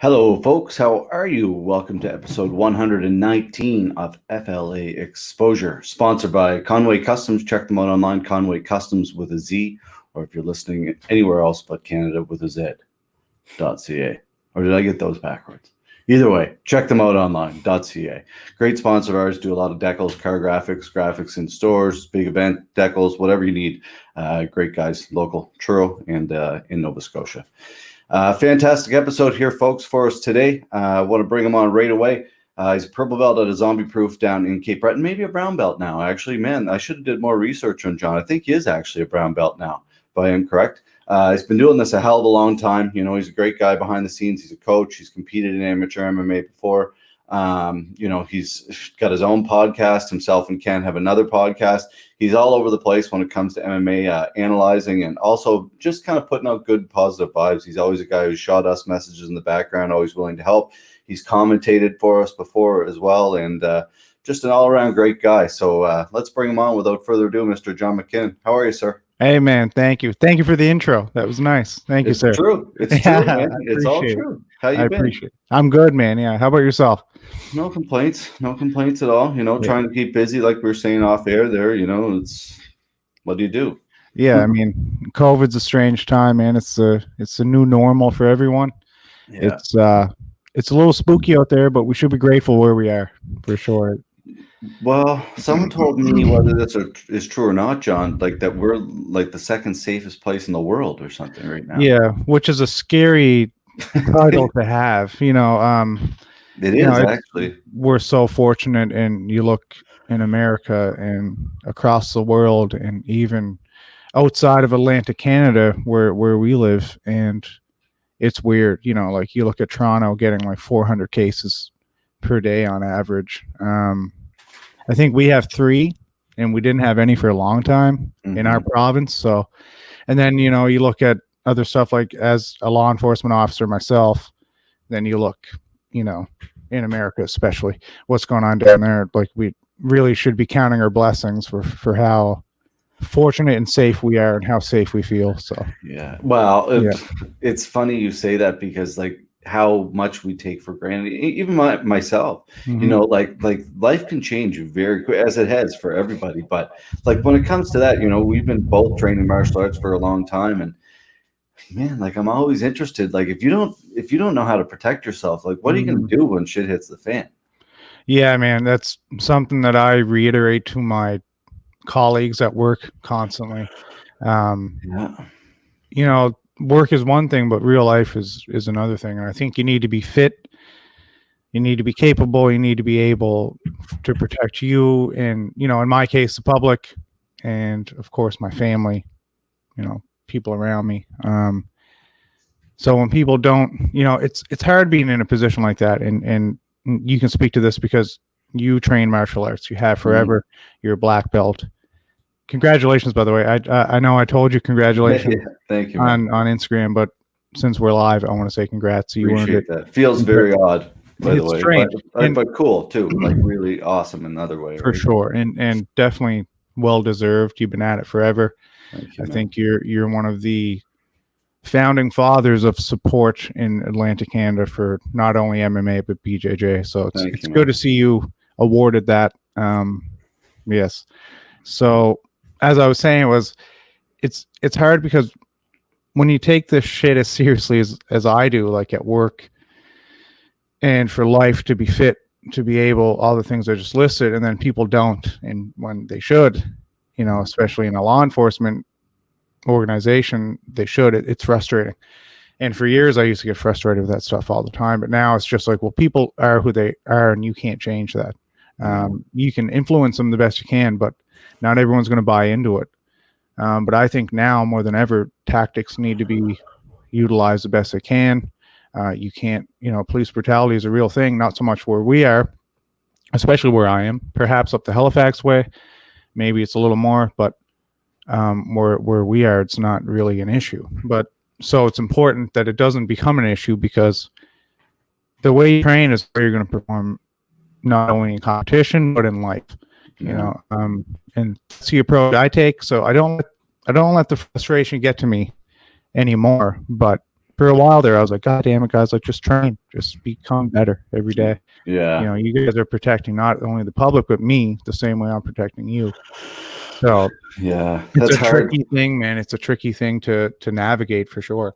Hello, folks. How are you? Welcome to episode 119 of FLA Exposure, sponsored by Conway Customs. Check them out online, Conway Customs with a Z, or if you're listening anywhere else but Canada with a Z.ca. Or did I get those backwards? Either way, check them out online.ca. Great sponsor of ours. Do a lot of decals, car graphics in stores, big event decals, whatever you need. Great guys, local, Truro, and in Nova Scotia. Fantastic episode here, folks, for us today. I want to bring him on right away. He's a purple belt at a Zombieproof down in Cape Breton, maybe a brown belt now. Actually, man, I should have did more research on Jon. I think he is actually a brown belt now, if I am correct. He's been doing this a hell of a long time. You know, he's a great guy behind the scenes. He's a coach. He's competed in amateur MMA before. He's got his own podcast. Himself and Ken have another podcast. He's all over the place when it comes to MMA analyzing and also just kind of putting out good, positive vibes. He's always a guy who's shot us messages in the background, always willing to help. He's commentated for us before as well, and just an all-around great guy. So let's bring him on without further ado, Mr. Jon McKinnon. How are you, sir? Hey, man. Thank you. Thank you for the intro. That was nice. Thank you, sir. It's true. It's true, man. It's all true. How you been? Appreciate it. I'm good, man. Yeah. How about yourself? No complaints. No complaints at all. You know, trying to keep busy like we were saying off air there. You know, it's what do you do? Yeah, I mean, COVID's a strange time, man. It's a new normal for everyone. Yeah. It's a little spooky out there, but we should be grateful where we are for sure. Well, someone told me whether this is true or not, Jon, like that we're like the second safest place in the world or something right now. Yeah, which is a scary title to have. You know, it is actually. We're so fortunate, and you look in America and across the world, and even outside of Atlantic Canada, where we live, and it's weird. You know, like you look at Toronto getting like 400 cases per day on average. I think we have 3, and we didn't have any for a long time in our province. So, and then, you know, you look at other stuff like as a law enforcement officer myself, then you look, you know, in America, especially what's going on down there. Like we really should be counting our blessings for how fortunate and safe we are and how safe we feel. So, yeah. Well, it's funny you say that because like, how much we take for granted, even myself, you know, like life can change very quick, as it has for everybody. But like when it comes to that, you know, we've been both training martial arts for a long time, and man, like I'm always interested. Like if you don't know how to protect yourself, like what are you gonna do when shit hits the fan? Yeah, man, that's something that I reiterate to my colleagues at work constantly. You know, work is one thing, but real life is another thing. And I think you need to be fit, you need to be capable, you need to be able to protect you, and, you know, in my case, the public, and of course my family, you know, people around me. So when people don't, you know, it's hard being in a position like that, and you can speak to this because you train martial arts, you have forever, you're a black belt. Congratulations, by the way. I know I told you congratulations. Thank you, on Instagram, but since we're live, I want to say congrats. You appreciate that. Feels very odd, by the way. Strange. But cool too. Like really awesome in another way. For sure, and definitely well deserved. You've been at it forever. I think you're one of the founding fathers of support in Atlantic Canada for not only MMA but BJJ. So it's good to see you awarded that. Yes. So as I was saying, it's hard because when you take this shit as seriously as I do, like at work, and for life to be fit, to be able, all the things I just listed, and then people don't, and when they should, you know, especially in a law enforcement organization, they should. It's frustrating. And for years, I used to get frustrated with that stuff all the time. But now it's just like, well, people are who they are, and you can't change that. You can influence them the best you can, but not everyone's going to buy into it. But I think now more than ever, tactics need to be utilized the best they can. You can't, you know, police brutality is a real thing, not so much where we are, especially where I am, perhaps up the Halifax way. Maybe it's a little more, but where we are, it's not really an issue. But so it's important that it doesn't become an issue, because the way you train is where you're going to perform, not only in competition, but in life. You know, and that's the approach I take. So I don't let the frustration get to me anymore, but for a while there, I was like, God damn it, guys, like just train, just become better every day. Yeah. You know, you guys are protecting not only the public, but me the same way I'm protecting you. So yeah, it's that's a hard. tricky thing, man. It's a tricky thing to navigate for sure.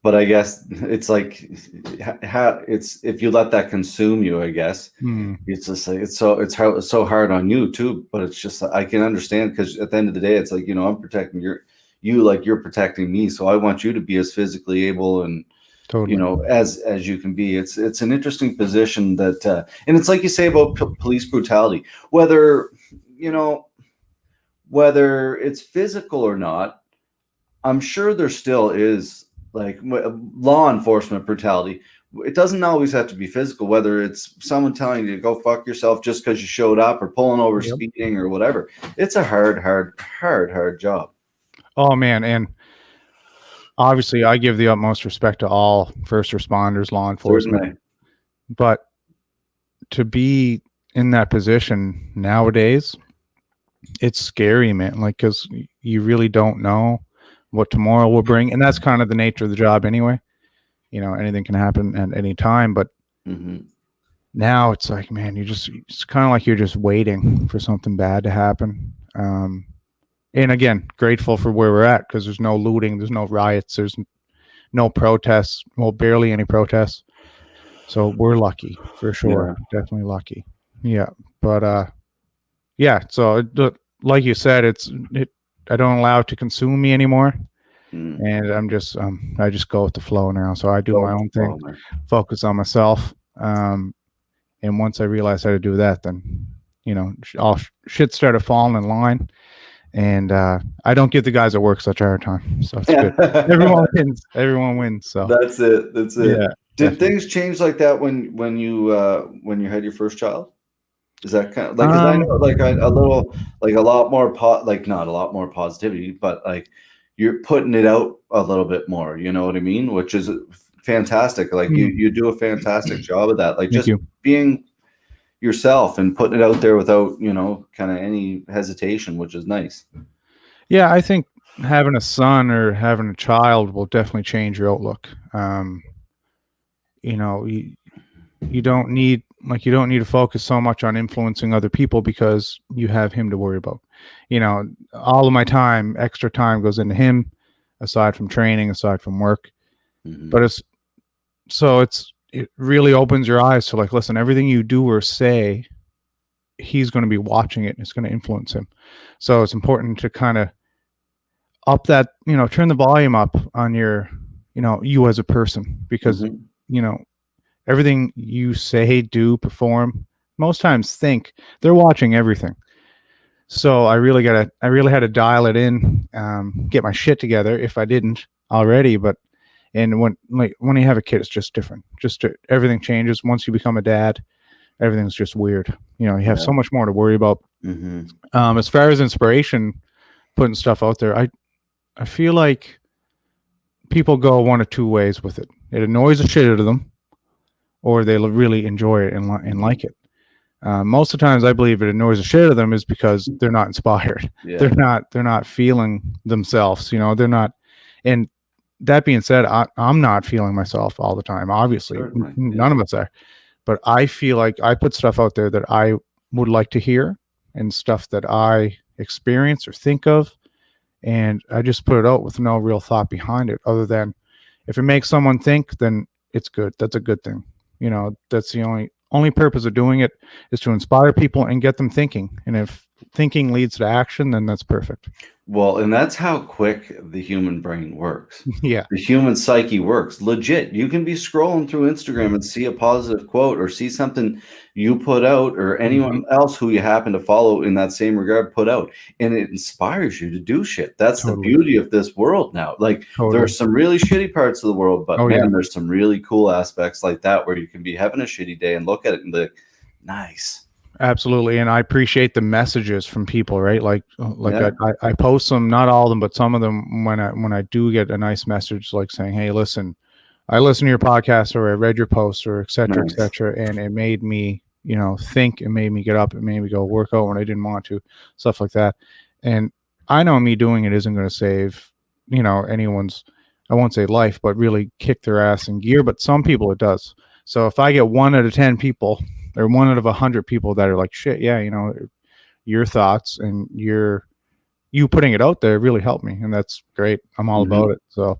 But I guess it's like how it's if you let that consume you, I guess it's just like it's so hard on you too. But it's just I can understand because at the end of the day, it's like, you know, I'm protecting you like you're protecting me. So I want you to be as physically able and Totally. you know as you can be. It's an interesting position that and it's like you say about police brutality, whether you know whether it's physical or not. I'm sure there still is like law enforcement brutality. It doesn't always have to be physical, whether it's someone telling you to go fuck yourself just because you showed up or pulling over speeding or whatever. It's a hard job. Oh, man. And obviously, I give the utmost respect to all first responders, law enforcement. Certainly. But to be in that position nowadays, it's scary, man. Like, because you really don't know what tomorrow will bring. And that's kind of the nature of the job anyway. You know, anything can happen at any time. But now it's like, man, it's kind of like you're just waiting for something bad to happen. And again, grateful for where we're at because there's no looting, there's no riots, there's no protests, well, barely any protests. So we're lucky for sure. Yeah. Definitely lucky. Yeah. But yeah, so like you said, I don't allow it to consume me anymore. And I'm just I just go with the flow now. So I do my own thing, focus on myself. And once I realize how to do that, then you know, all shit started falling in line. And I don't give the guys at work such a hard time. So it's good. Everyone wins. Everyone wins. So that's it. That's it. Yeah, Did things change like that when you had your first child? Is that kind of like, 'cause I know like a little, like a lot more like not a lot more positivity, but like you're putting it out a little bit more, you know what I mean? Which is fantastic. Like you do a fantastic job of that. Like just being yourself and putting it out there without, you know, kind of any hesitation, which is nice. Yeah, I think having a son or having a child will definitely change your outlook. You know, you don't need to focus so much on influencing other people because you have him to worry about. You know, all of my time, extra time goes into him, aside from training, aside from work. But it really opens your eyes to like, listen, everything you do or say, he's going to be watching it and it's going to influence him. So it's important to kind of up that, you know, turn the volume up on your, you know, you as a person, because, you know, everything you say, do, perform, most times think they're watching everything. So I really had to dial it in, get my shit together if I didn't already. And when you have a kid, it's just different. Everything changes. Once you become a dad, everything's just weird. You know, you have so much more to worry about. As far as inspiration, putting stuff out there, I feel like people go one of two ways with it. It annoys the shit out of them, or they really enjoy it and like it. Most of the times I believe it annoys the shit out of them is because they're not inspired. They're not feeling themselves, you know, they're not. And that being said, I'm not feeling myself all the time. Obviously, none of us are. But I feel like I put stuff out there that I would like to hear and stuff that I experience or think of. And I just put it out with no real thought behind it, other than if it makes someone think, then it's good. That's a good thing. You know, that's the only purpose of doing it is to inspire people and get them thinking. And if thinking leads to action, then that's perfect. Well, and that's how quick the human brain works. Yeah. The human psyche works. Legit. You can be scrolling through Instagram and see a positive quote or see something you put out or anyone else who you happen to follow in that same regard put out, and it inspires you to do shit. That's the beauty of this world now. Like there are some really shitty parts of the world, but there's some really cool aspects like that where you can be having a shitty day and look at it and be like, nice. Absolutely. And I appreciate the messages from people, right? Like I post some, not all of them, but some of them when I do get a nice message, like saying, hey, listen, I listened to your podcast or I read your post or et cetera, et cetera. And it made me, you know, think, it made me get up, it made me go work out when I didn't want to, stuff like that. And I know me doing it isn't going to save, you know, anyone's I won't say life, but really kick their ass in gear. But some people it does. So if I get 1 out of 10 people or 1 out of 100 people that are like, shit, yeah, you know, your thoughts and you putting it out there really helped me. And that's great. I'm all about it. So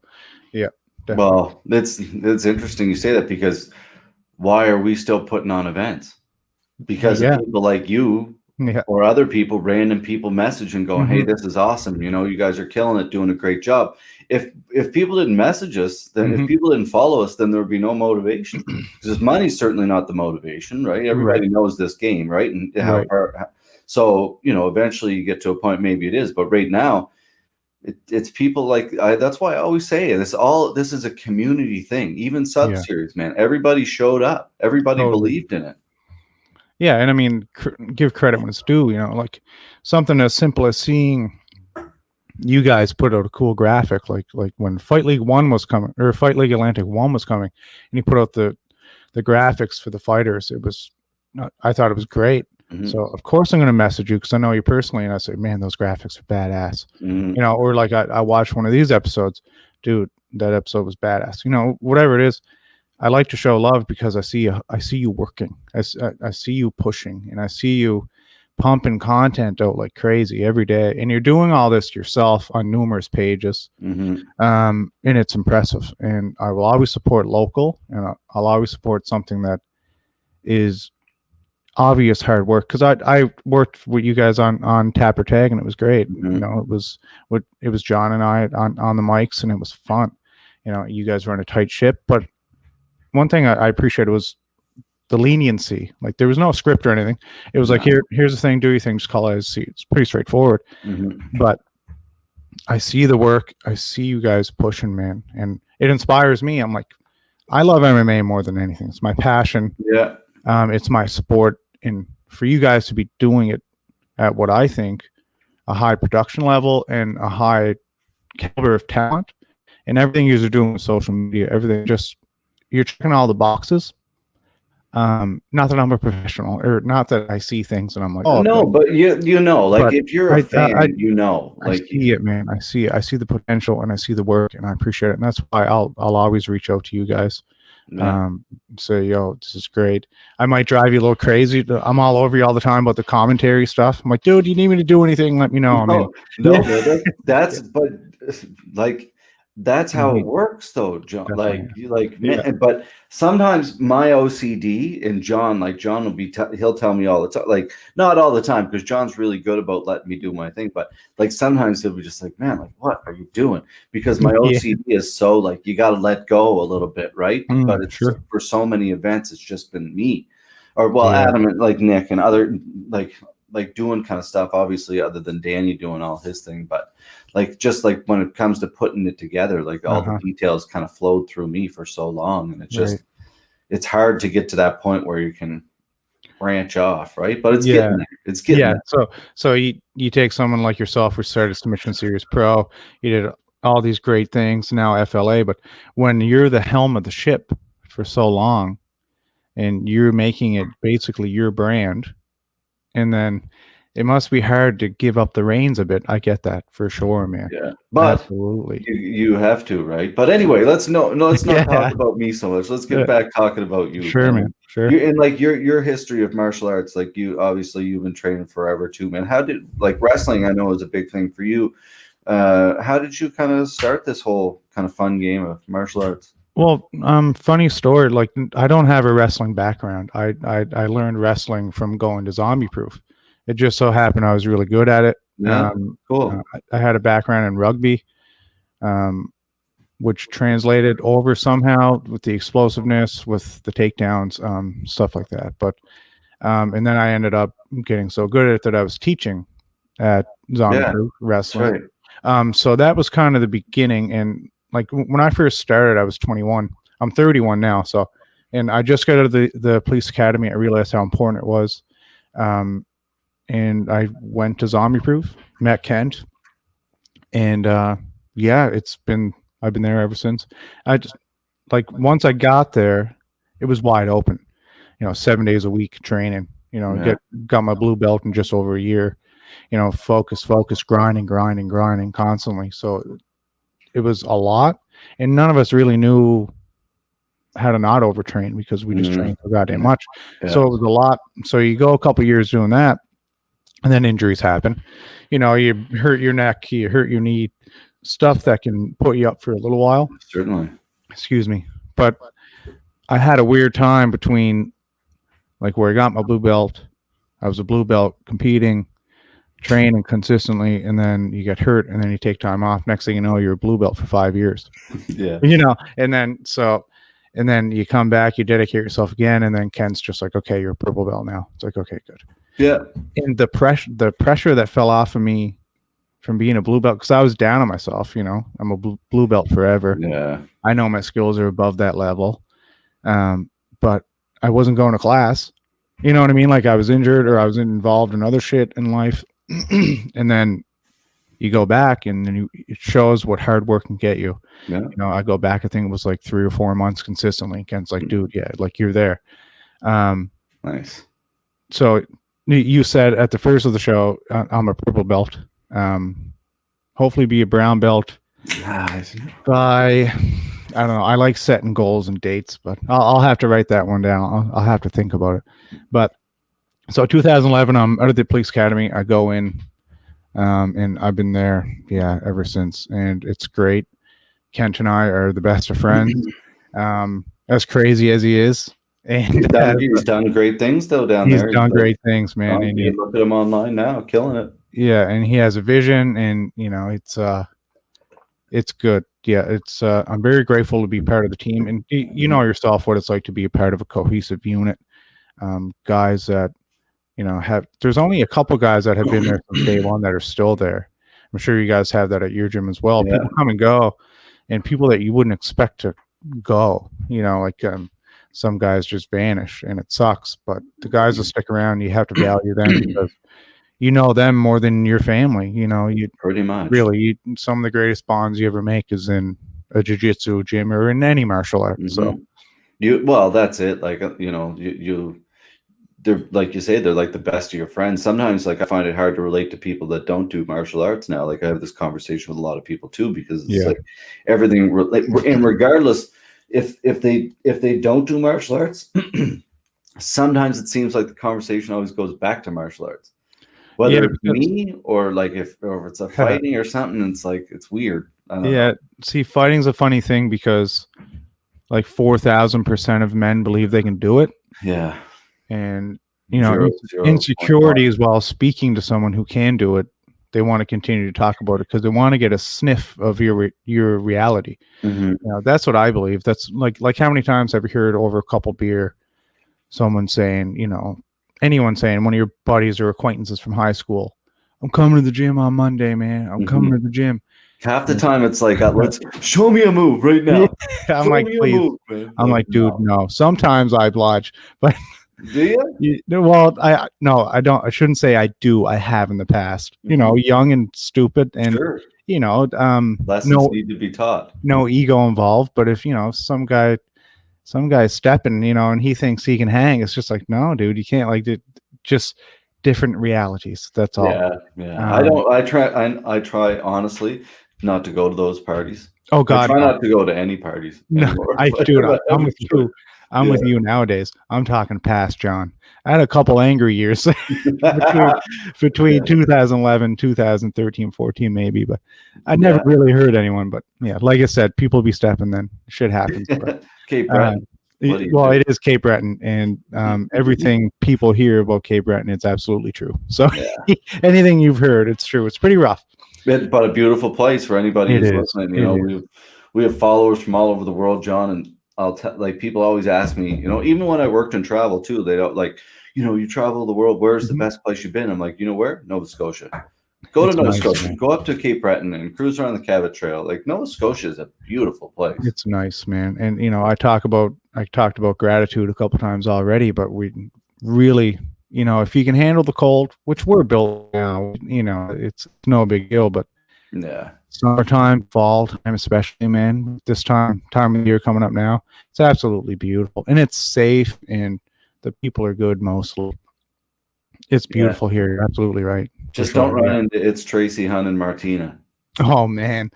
yeah, definitely. Well, it's interesting you say that, because why are we still putting on events? Because of people like you or other people, random people messaging going, hey, this is awesome. You know, you guys are killing it, doing a great job. If people didn't message us, then if people didn't follow us, then there would be no motivation, because money's certainly not the motivation, right? Everybody knows this game, right? And so, you know, eventually you get to a point, maybe it is, but right now it's people like, that's why I always say this is a community thing. Even sub-series, man, everybody showed up, everybody believed in it. Yeah, and I mean, give credit when it's due. You know, like something as simple as seeing you guys put out a cool graphic, like when Fight League 1 was coming, or Fight League Atlantic 1 was coming, and you put out the graphics for the fighters. It was, I thought it was great. So of course I'm going to message you because I know you personally, and I say, man, those graphics are badass. You know, or like I watched one of these episodes, dude, that episode was badass. You know, whatever it is. I like to show love because I see you working. I see you pushing, and I see you pumping content out like crazy every day. And you're doing all this yourself on numerous pages. And it's impressive. And I will always support local, and I'll always support something that is obvious hard work. Because I worked with you guys on Tap or Tag, and it was great. You know, it was John and I on the mics, and it was fun. You know, you guys run a tight ship, but one thing I appreciated was the leniency. Like there was no script or anything. It was like, here's the thing, do your thing, just call it as see. It's pretty straightforward. But I see the work. I see you guys pushing, man, and it inspires me. I'm like, I love MMA more than anything. It's my passion. Yeah. It's my sport, and for you guys to be doing it at what I think a high production level and a high caliber of talent, and everything you're doing with social media, everything just. You're checking all the boxes. Not that I'm a professional, or not that I see things and I'm like, oh no, but you know, like if you're a fan, you know, like I see it, man. I see the potential, and I see the work, and I appreciate it. And that's why I'll always reach out to you guys. Say, yo, this is great. I might drive you a little crazy. I'm all over you all the time about the commentary stuff. I'm like, dude, you need me to do anything? Let me know. That's but like. That's how it works, though, John. Man, but sometimes my OCD and John will be, he'll tell me all the time, like not all the time, because John's really good about letting me do my thing. But like sometimes he'll be just like, man, like what are you doing? Because my OCD is so like you got to let go a little bit, right? But it's for so many events, it's just been me, or Adam and like Nick and other like doing kind of stuff. Obviously, other than Danny doing all his thing, but. Like just like when it comes to putting it together, like all the details kind of flowed through me for so long, and it's just it's hard to get to that point where you can branch off, right? But it's getting there. It's getting there. So you take someone like yourself who started Submission Series Pro, you did all these great things, now FLA, but when you're the helm of the ship for so long, and you're making it basically your brand, and then. It must be hard to give up the reins a bit. I get that for sure, man. Yeah, but absolutely, you have to, right? But anyway, let's not talk about me so much. Let's get back talking about you. Sure, man. Sure. And like your history of martial arts, like you've been training forever too, man. How did like wrestling? I know is a big thing for you. How did you kind of start this whole kind of fun game of martial arts? Well, funny story. Like I don't have a wrestling background. I learned wrestling from going to Zombieproof. It just so happened I was really good at it. Yeah, cool. I had a background in rugby, which translated over somehow with the explosiveness, with the takedowns, stuff like that. But and then I ended up getting so good at it that I was teaching at Zombieproof wrestling. Right. So that was kind of the beginning. And like when I first started, I was 21. I'm 31 now. So, and I just got out of the police academy. I realized how important it was. And I went to Zombieproof, met Kent, and I've been there ever since. I just like once I got there, it was wide open. 7 days a week training. Got my blue belt in just over a year. Focus, grinding constantly. So it was a lot, and none of us really knew how to not overtrain because we just trained so goddamn much. Yeah. So it was a lot. So you go a couple years doing that, and then injuries happen. You know, you hurt your neck, you hurt your knee, stuff that can put you up for a little while. Certainly. Excuse me. But I had a weird time between like where I got my blue belt. I was a blue belt competing, training consistently, and then you get hurt, and then you take time off. Next thing you know, you're a blue belt for 5 years. Yeah. You know, and then you come back, you dedicate yourself again, and then Ken's just like, okay, you're a purple belt now. It's like, okay, good. Yeah. And the pressure that fell off of me from being a blue belt, because I was down on myself, you know, I'm a blue belt forever. Yeah. I know my skills are above that level. But I wasn't going to class. You know what I mean? Like I was injured or I was involved in other shit in life. And then you go back and then it shows what hard work can get you. Yeah. You know, I go back, I think it was like 3 or 4 months consistently. Ken's like, dude, yeah, like you're there. Nice. So you said at the first of the show, I'm a purple belt. Hopefully be a brown belt by, I don't know. I like setting goals and dates, but I'll have to write that one down. I'll have to think about it. But so 2011, I'm out of the police academy. I go in, and I've been there, ever since, and it's great. Kent and I are the best of friends. As crazy as he is, and he's done great things though down there. He's done great things, man. And you look at him online now, killing it. Yeah, and he has a vision, and you know, it's good. Yeah, it's I'm very grateful to be part of the team, and you know yourself what it's like to be a part of a cohesive unit. Guys that, you know, there's only a couple guys that have been there from day one that are still there. I'm sure you guys have that at your gym as well. Yeah. People come and go, and people that you wouldn't expect to go, you know, like some guys just vanish, and it sucks. But the guys that stick around, you have to value them because you know them more than your family. You know, you pretty much really some of the greatest bonds you ever make is in a jiu-jitsu gym or in any martial art. So that's it. Like, you know, they're like you say, they're like the best of your friends. Sometimes, like, I find it hard to relate to people that don't do martial arts now. Like, I have this conversation with a lot of people too, because it's like everything. And regardless, if they don't do martial arts, sometimes it seems like the conversation always goes back to martial arts. Whether it's me or like if it's a fighting or something, it's like it's weird. I don't know. See, fighting's a funny thing because like 4,000% of men believe they can do it. Yeah. And you know, insecurity as well. Speaking to someone who can do it, they want to continue to talk about it because they want to get a sniff of your reality. Mm-hmm. You know, that's what I believe. That's like how many times have you heard over a couple beer, someone saying, you know, anyone saying, one of your buddies or acquaintances from high school, I'm coming to the gym on Monday, man. I'm coming to the gym. Half the time it's like, let's show me a move right now. I'm like, please. I'm like, dude, no. Sometimes I oblige, but do you? Well, I don't. I shouldn't say I do. I have in the past. You know, young and stupid, and you know, lessons need to be taught. No ego involved, but if you know some guy's stepping, you know, and he thinks he can hang, it's just like, no, dude, you can't. Like, just different realities. That's all. Yeah. I try honestly not to go to those parties. Oh God, I try not to go to any parties. No, I'm with you. I'm with you nowadays. I'm talking past John. I had a couple angry years between 2011, 2013, 14 maybe, but I never really hurt anyone. But yeah, like I said, people be stepping, then shit happens. But, Cape Breton. It is Cape Breton, and everything people hear about Cape Breton, it's absolutely true. So anything you've heard, it's true. It's pretty rough. But a beautiful place for anybody who's listening. You know, we have followers from all over the world, John, and like people always ask me, you know, even when I worked in travel too, they don't like, you know, you travel the world. Where's the best place you've been? I'm like, you know where? Nova Scotia. Go to Nova Scotia. Man. Go up to Cape Breton and cruise around the Cabot Trail. Like Nova Scotia is a beautiful place. It's nice, man. And you know, I talked about gratitude a couple times already, but we really, you know, if you can handle the cold, which we're built now, you know, it's no big deal, but summertime, fall time, especially, man, this time of year coming up now, it's absolutely beautiful, and it's safe, and the people are good mostly. It's beautiful here. You're absolutely right. Just don't run into It's Tracy, Hunt, and Martina. Oh man,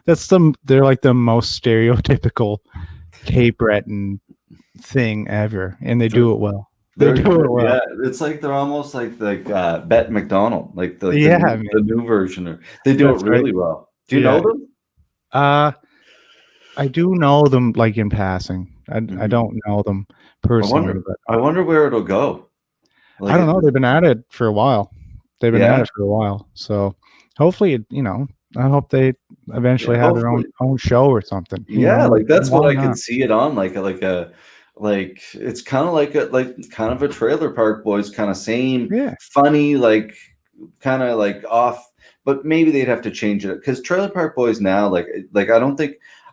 they're like the most stereotypical Cape Breton thing ever, and they do it well. They do it well. Yeah, it's like they're almost like Bet McDonald, like Yeah, the new version. Or they do that's it right. really well. Do you Yeah. know them? I do know them like in passing. I don't know them personally, but I wonder where it'll go. Like I don't know. They've been at it for a while. Yeah. So hopefully, I hope they eventually have their own show or something. Yeah, like that's what why I not? could see it on, like it's kind of like a Trailer Park Boys kind of same Yeah. funny, like kind of like off, but maybe they'd have to change it because Trailer Park Boys now, like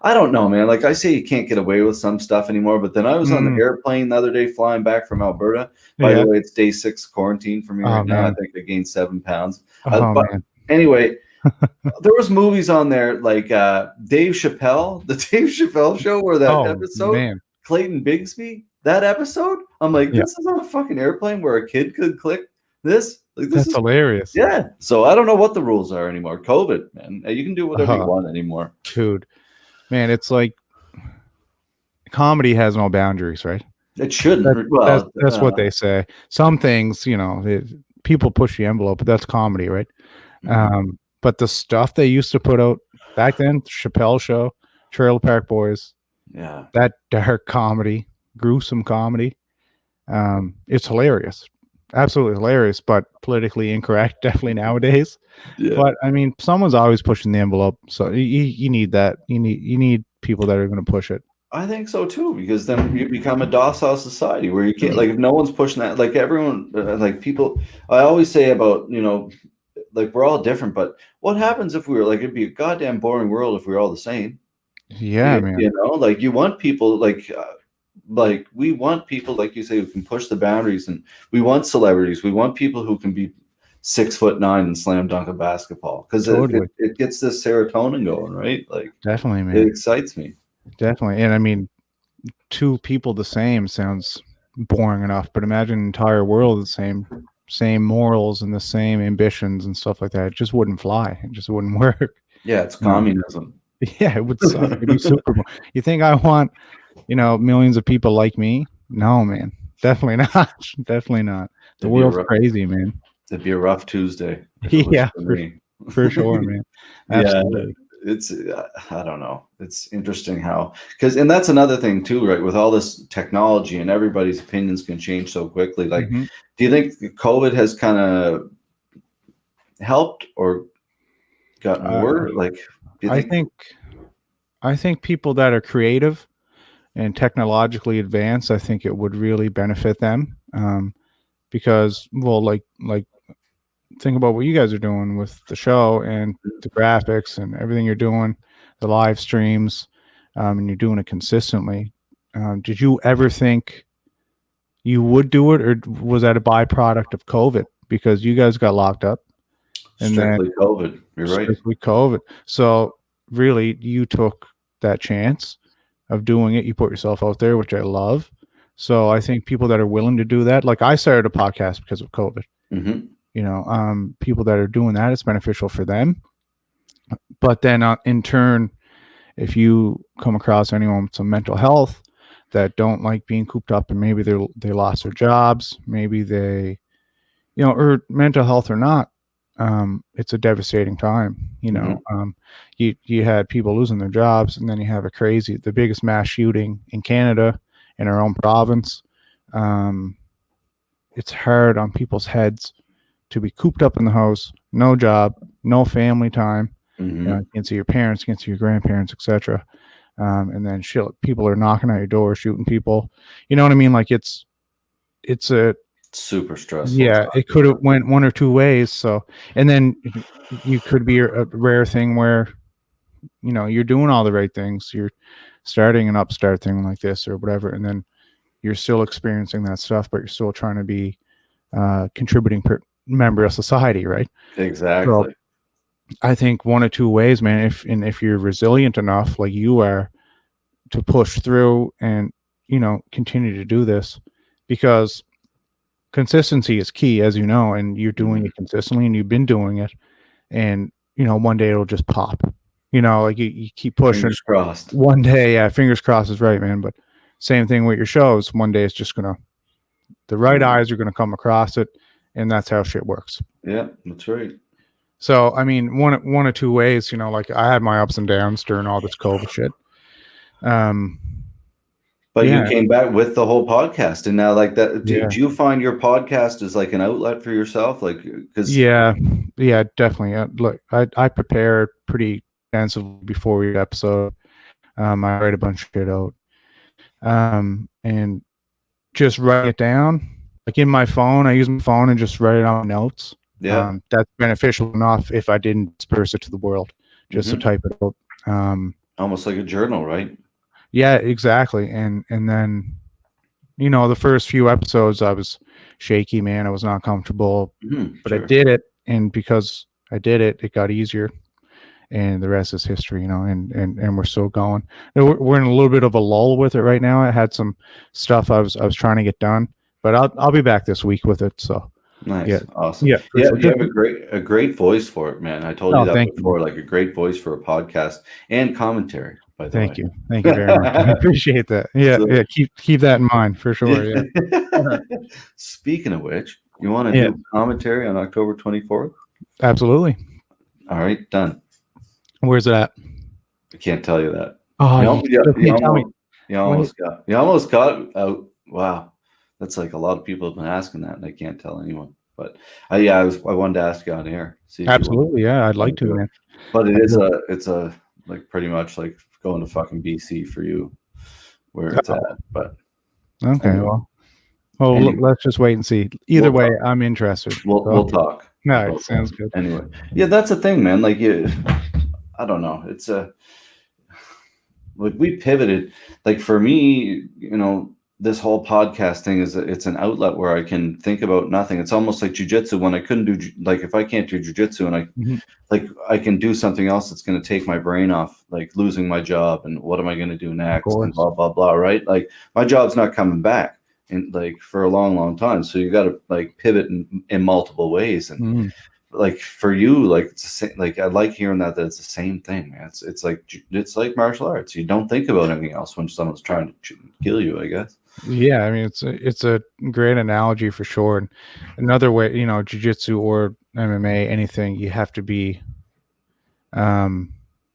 I don't know, man. Like I say, you can't get away with some stuff anymore. But then I was on the airplane the other day flying back from Alberta. By the way, it's day 6 quarantine for me right now. I think I gained 7 pounds. Man. Anyway, there was movies on there like Dave Chappelle, the Dave Chappelle show, where that episode, Clayton Bigsby, that episode. I'm like, this is on a fucking airplane where a kid could click this. Like, this is hilarious. Yeah. So I don't know what the rules are anymore. COVID, man. You can do whatever you want anymore. Dude. Man, it's like comedy has no boundaries, right? It shouldn't. That's what they say. Some things, people push the envelope, but that's comedy, right? But the stuff they used to put out back then, Chappelle Show, Trailer Park Boys, that dark comedy, gruesome comedy, it's hilarious. Absolutely hilarious, but politically incorrect, definitely nowadays. Yeah. But I mean, someone's always pushing the envelope, so you need that. You need people that are going to push it. I think so too, because then you become a docile society where you can't, like, if no one's pushing that, like everyone, like people. I always say about like we're all different, but what happens if we were like, it'd be a goddamn boring world if we were all the same. Yeah, man. Like you want people like we want people, like you say, who can push the boundaries, and we want celebrities. We want people who can be 6'9" and slam dunk a basketball, because it gets this serotonin going, right? Like definitely, man. It excites me. Definitely. And I mean, 2 people the same sounds boring enough, but imagine an entire world the same morals and the same ambitions and stuff like that. It just wouldn't fly. It just wouldn't work. Yeah, it's communism. Yeah, it would suck. It'd be super boring. You think I want millions of people like me? No, man. Definitely not. Definitely not. The world's crazy, man. It'd be a rough Tuesday. Yeah, for sure, man. Absolutely. It's I don't know. It's interesting how, and that's another thing too, right? With all this technology and everybody's opinions can change so quickly. Like, do you think COVID has kind of helped or gotten worse? Like, I think people that are creative and technologically advanced, I think it would really benefit them, because, well, like think about what you guys are doing with the show and the graphics and everything you're doing, the live streams, and you're doing it consistently. Did you ever think you would do it, or was that a byproduct of COVID because you guys got locked up? And strictly COVID. You're right. Strictly COVID. So really, you took that chance of doing it. You put yourself out there, which I love. So I think people that are willing to do that, like I started a podcast because of COVID. People that are doing that, it's beneficial for them. But then in turn, if you come across anyone with some mental health that don't like being cooped up, and maybe they lost their jobs, maybe they, or mental health or not, it's a devastating time. You had people losing their jobs, and then you have the biggest mass shooting in Canada, in our own province. It's hard on people's heads to be cooped up in the house, no job, no family time. You can't see your parents, can't see your grandparents, etc. And then people are knocking at your door, shooting people. You know what I mean? Like it's a super stressful. Yeah, it could have went one or two ways. So, and then you could be a rare thing where, you're doing all the right things. You're starting an upstart thing like this or whatever, and then you're still experiencing that stuff, but you're still trying to be contributing member of society, right? Exactly. So I think one or two ways, man, if you're resilient enough, like you are, to push through and continue to do this, because consistency is key, as you know, and you're doing it consistently, and you've been doing it, and one day it'll just pop. like you keep pushing. Fingers crossed. One day, yeah, fingers crossed is right, man. But same thing with your shows. One day it's just the right eyes are gonna come across it, and that's how shit works. Yeah, that's right. So I mean, one or two ways, like I had my ups and downs during all this COVID shit. But yeah. you came back with the whole podcast, and now like that. Yeah. Do you find your podcast is like an outlet for yourself? Like, because yeah, definitely. Look, I prepare pretty extensively before each episode. I write a bunch of shit out, and just write it down. Like in my phone, I use my phone and just write it on notes. Yeah, that's beneficial enough if I didn't disperse it to the world, just to type it out. Almost like a journal, right? Yeah, exactly. And then, the first few episodes, I was shaky, man. I was not comfortable, but sure. I did it, and because I did it, it got easier, and the rest is history, and we're still going. We're in a little bit of a lull with it right now. I had some stuff I was trying to get done, but I'll be back this week with it. So nice, yeah. Awesome. Yeah, sure. You have a great voice for it, man. I told you that before. Like a great voice for a podcast and commentary. By the way. Thank you very much. I appreciate that. Yeah, so, yeah. Keep that in mind for sure. Yeah. Speaking of which, you want to do commentary on October 24th? Absolutely. All right, done. Where's it at? I can't tell you that. Oh, you almost got out. Wow, that's like a lot of people have been asking that, and I can't tell anyone. But I wanted to ask you on air. Absolutely, yeah, I'd like to, man. But it's a like pretty much like going to fucking BC for you, where it's at. But okay, anyway. Well, let's just wait and see. Either way, I'm interested. We'll talk. All right, sounds good. Anyway, yeah, that's the thing, man. Like I don't know. It's like we pivoted. Like for me, this whole podcast thing it's an outlet where I can think about nothing. It's almost like jujitsu when I couldn't do, like, if I can't do jujitsu and I can do something else that's going to take my brain off, like losing my job and what am I going to do next and blah, blah, blah. Right. Like my job's not coming back like for a long, long time. So you got to like pivot in multiple ways. And like for you, like it's the same, like I like hearing that it's the same thing, man. It's like martial arts. You don't think about anything else when someone's trying to kill you, I guess. Yeah, I mean it's a great analogy for sure. And another way, jiu-jitsu or MMA, anything, you have to be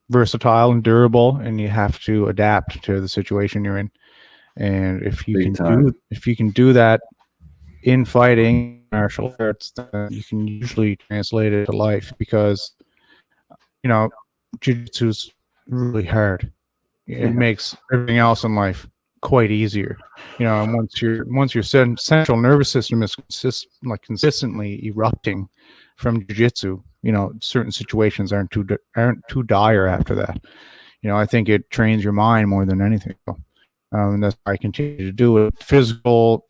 versatile and durable, and you have to adapt to the situation you're in. And if you can do that in fighting martial arts, then you can usually translate it to life, because jiu-jitsu is really hard. It makes everything else in life quite easier, and once your central nervous system is consistently erupting from jiu-jitsu, certain situations aren't too dire after that. I think it trains your mind more than anything. And that's why I continue to do it. Physical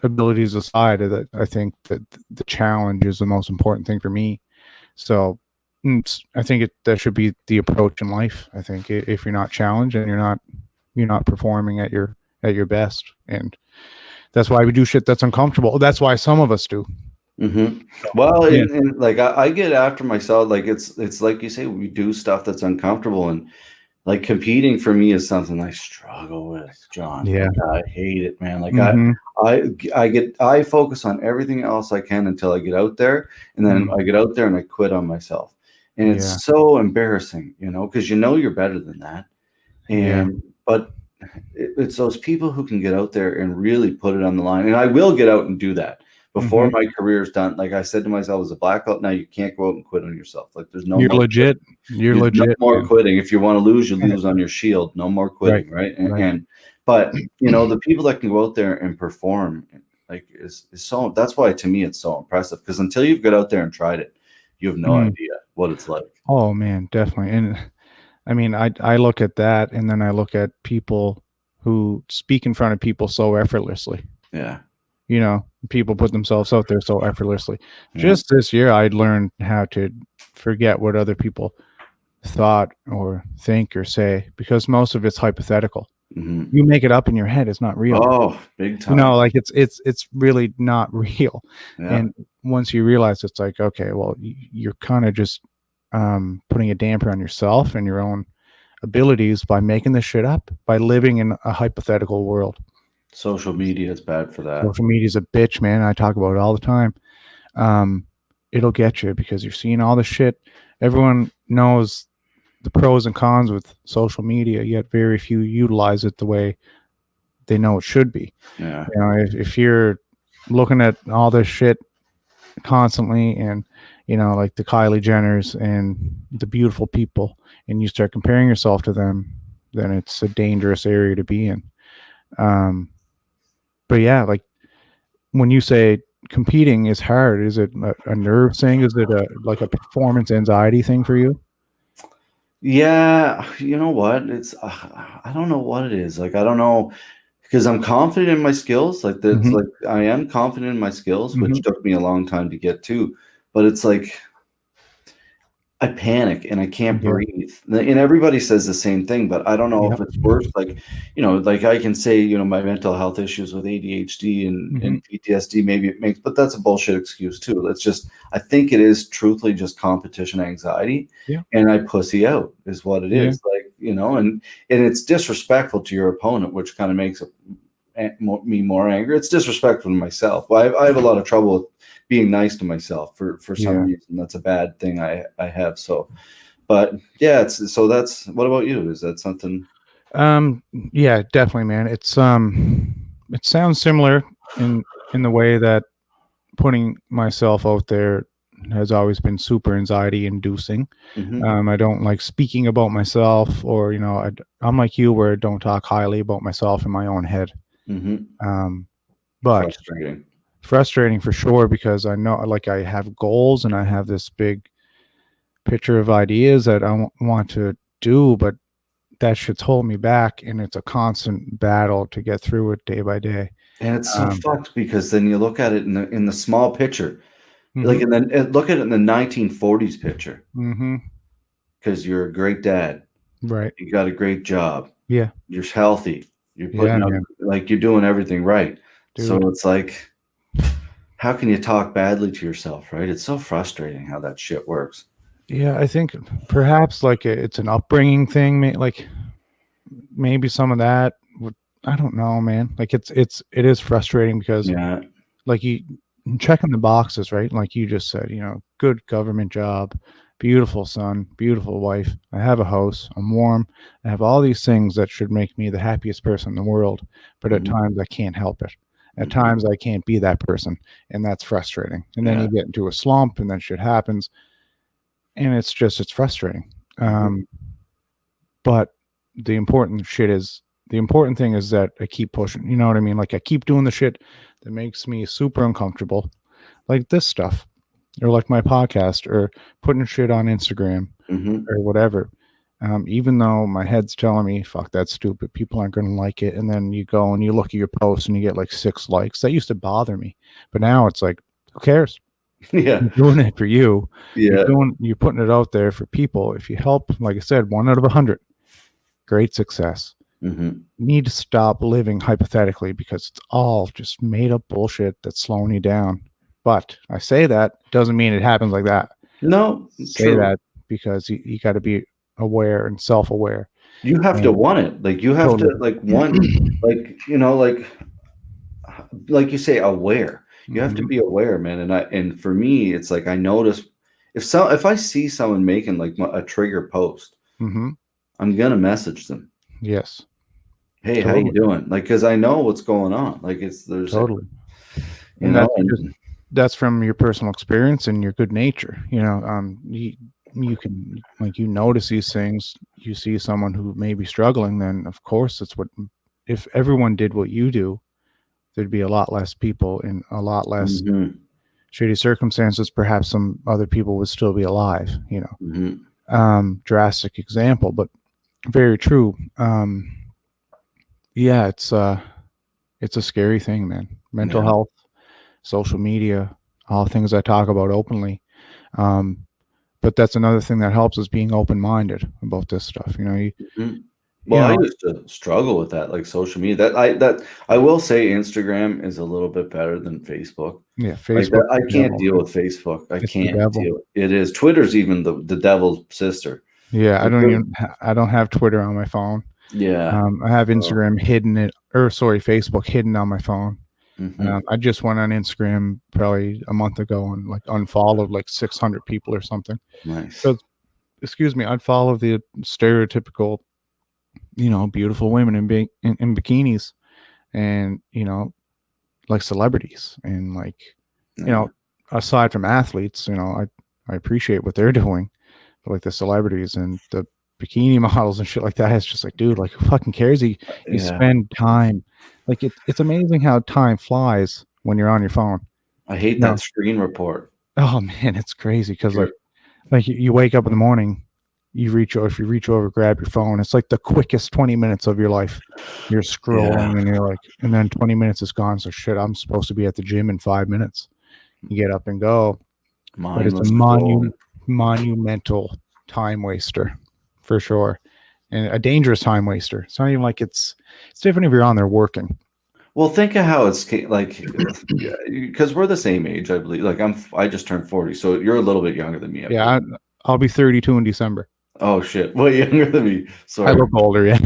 abilities aside, that I think that the challenge is the most important thing for me. So I think that should be the approach in life. I think if you're not challenged and you're not performing at your best, and that's why we do shit that's uncomfortable. That's why some of us do. Well, and like I get after myself. Like it's like you say, we do stuff that's uncomfortable, and like competing for me is something I struggle with, John. Yeah, like, I hate it, man. Like I focus on everything else I can until I get out there, and then I get out there and I quit on myself, and it's so embarrassing, because you're better than that, but it's those people who can get out there and really put it on the line. And I will get out and do that before my career's done. Like I said to myself, as a black belt, now you can't go out and quit on yourself. Like there's no. You're legit. You're legit. No more quitting. If you want to lose, you lose on your shield. No more quitting, right? But the people that can go out there and perform, like is so. That's why to me it's so impressive, because until you've got out there and tried it, you have no idea what it's like. Oh man, definitely. And I mean, I look at that, and then I look at people who speak in front of people so effortlessly. Yeah. People put themselves out there so effortlessly. Just this year, I learned how to forget what other people thought or think or say, because most of it's hypothetical. You make it up in your head. It's not real. Oh, big time. Like it's really not real. Yeah. And once you realize, it's like, okay, well, you're kind of just putting a damper on yourself and your own abilities by making this shit up, by living in a hypothetical world. Social media is bad for that. Social media is a bitch, man. I talk about it all the time. It'll get you because you're seeing all the shit. Everyone knows the pros and cons with social media, yet very few utilize it the way they know it should be. Yeah. You know, if you're looking at all this shit constantly and, you know, like the Kylie Jenners and the beautiful people, and you start comparing yourself to them, then it's a dangerous area to be in. But yeah, like when you say competing is hard, is it a nerve thing? Is it like a performance anxiety thing for you? Yeah, you know what? It's I don't know what it is. Like I don't know because I'm confident in my skills. Like that's like I am confident in my skills, which took me a long time to get to. But it's like I panic and I can't breathe. And everybody says the same thing, but I don't know if it's worse. Like, you know, like I can say, you know, my mental health issues with ADHD and PTSD, maybe it makes, but that's a bullshit excuse too. It's just, I think it is truthfully just competition anxiety. Yeah. And I pussy out is what it is. Like, you know, and it's disrespectful to your opponent, which kind of makes me more angry. It's disrespectful to myself. I have a lot of trouble with being nice to myself for some reason. That's a bad thing I have. So, but yeah, that's, what about you? Is that something? Yeah, definitely, man. It's it sounds similar in the way that putting myself out there has always been super anxiety inducing. I don't like speaking about myself, or, you know, I'm like you, where I don't talk highly about myself in my own head. But frustrating for sure, because I know, like, I have goals and I have this big picture of ideas that I want to do, but that shit's holding me back, and it's a constant battle to get through it day by day. And it's so fucked, because then you look at it in the small picture, like, and then look at it in the 1940s picture, because you're a great dad, right? You got a great job, yeah, you're healthy, you're putting up, like, you're doing everything right. Dude. So it's like, how can you talk badly to yourself, right? It's so frustrating how that shit works. Yeah, I think perhaps like it's an upbringing thing, like maybe some of that. I don't know, man. Like it is frustrating because, like, you checking the boxes, right? Like you just said, you know, good government job, beautiful son, beautiful wife. I have a house. I'm warm. I have all these things that should make me the happiest person in the world. But at times I can't help it. At times I can't be that person, and that's frustrating. And then you get into a slump, and then shit happens, and it's frustrating. But the important thing is that I keep pushing. You know what I mean? Like, I keep doing the shit that makes me super uncomfortable, like this stuff, or like my podcast, or putting shit on Instagram, or whatever. Even though my head's telling me, fuck, that's stupid, people aren't going to like it. And then you go and you look at your post and you get like 6 likes. That used to bother me, but now it's like, who cares? You're doing it for you. You're putting it out there for people. If you help, like I said, 1 out of 100, great success. You need to stop living hypothetically, because it's all just made up bullshit that's slowing you down. But I say that doesn't mean it happens like that. No, say that because you got to be aware and self-aware. You have to want it. Like, you have to, like, want, like, you know, like you say, aware. You have to be aware, man. And for me, it's like, I notice if I see someone making like a trigger post, I'm gonna message them. Yes. Hey, how you doing? Like, because I know what's going on. Like, there's and that's from your personal experience and your good nature. You know, you can, like, you notice these things. You see someone who may be struggling, then of course if everyone did what you do, there'd be a lot less people in a lot less shitty circumstances. Perhaps some other people would still be alive, you know. Drastic example, but very true. Yeah, it's a scary thing, man. Mental health, social media, all things I talk about openly. But that's another thing that helps, is being open-minded about this stuff. You know, Well, I used to struggle with that, like social media. That I will say, Instagram is a little bit better than Facebook. Yeah, Like Facebook. that, I can't deal with Facebook. I It's the can't devil. deal. It is. Twitter's even the devil's sister. Yeah, Like, I don't have Twitter on my phone. yeah. I have Instagram Facebook hidden on my phone. Mhm. I just went on Instagram probably a month ago and like unfollowed like 600 people or something. Nice. So, excuse me, unfollow the stereotypical, beautiful women in bikinis, and like celebrities, and like Yeah. aside from athletes, I appreciate what they're doing, but like the celebrities and the bikini models and shit like that, it's just like, dude, like who fucking cares? You Yeah. spend time, like it's amazing how time flies when you're on your phone. I hate that screen report. Oh man, it's crazy because Sure. like you wake up in the morning, if you reach over, grab your phone, it's like the quickest 20 minutes of your life. You're scrolling and you're like, and then 20 minutes is gone. So shit, I'm supposed to be at the gym in 5 minutes. You get up and go, but it's a Mindless scrolling. monumental time waster for sure, and a dangerous time waster. It's not even like it's different if you're on there working. Well, think of how it's like, because we're the same age, I believe. Like I just turned 40, so you're a little bit younger than me. Yeah, I'll be 32 in December. Oh shit, way younger than me. Sorry. I look older, yeah.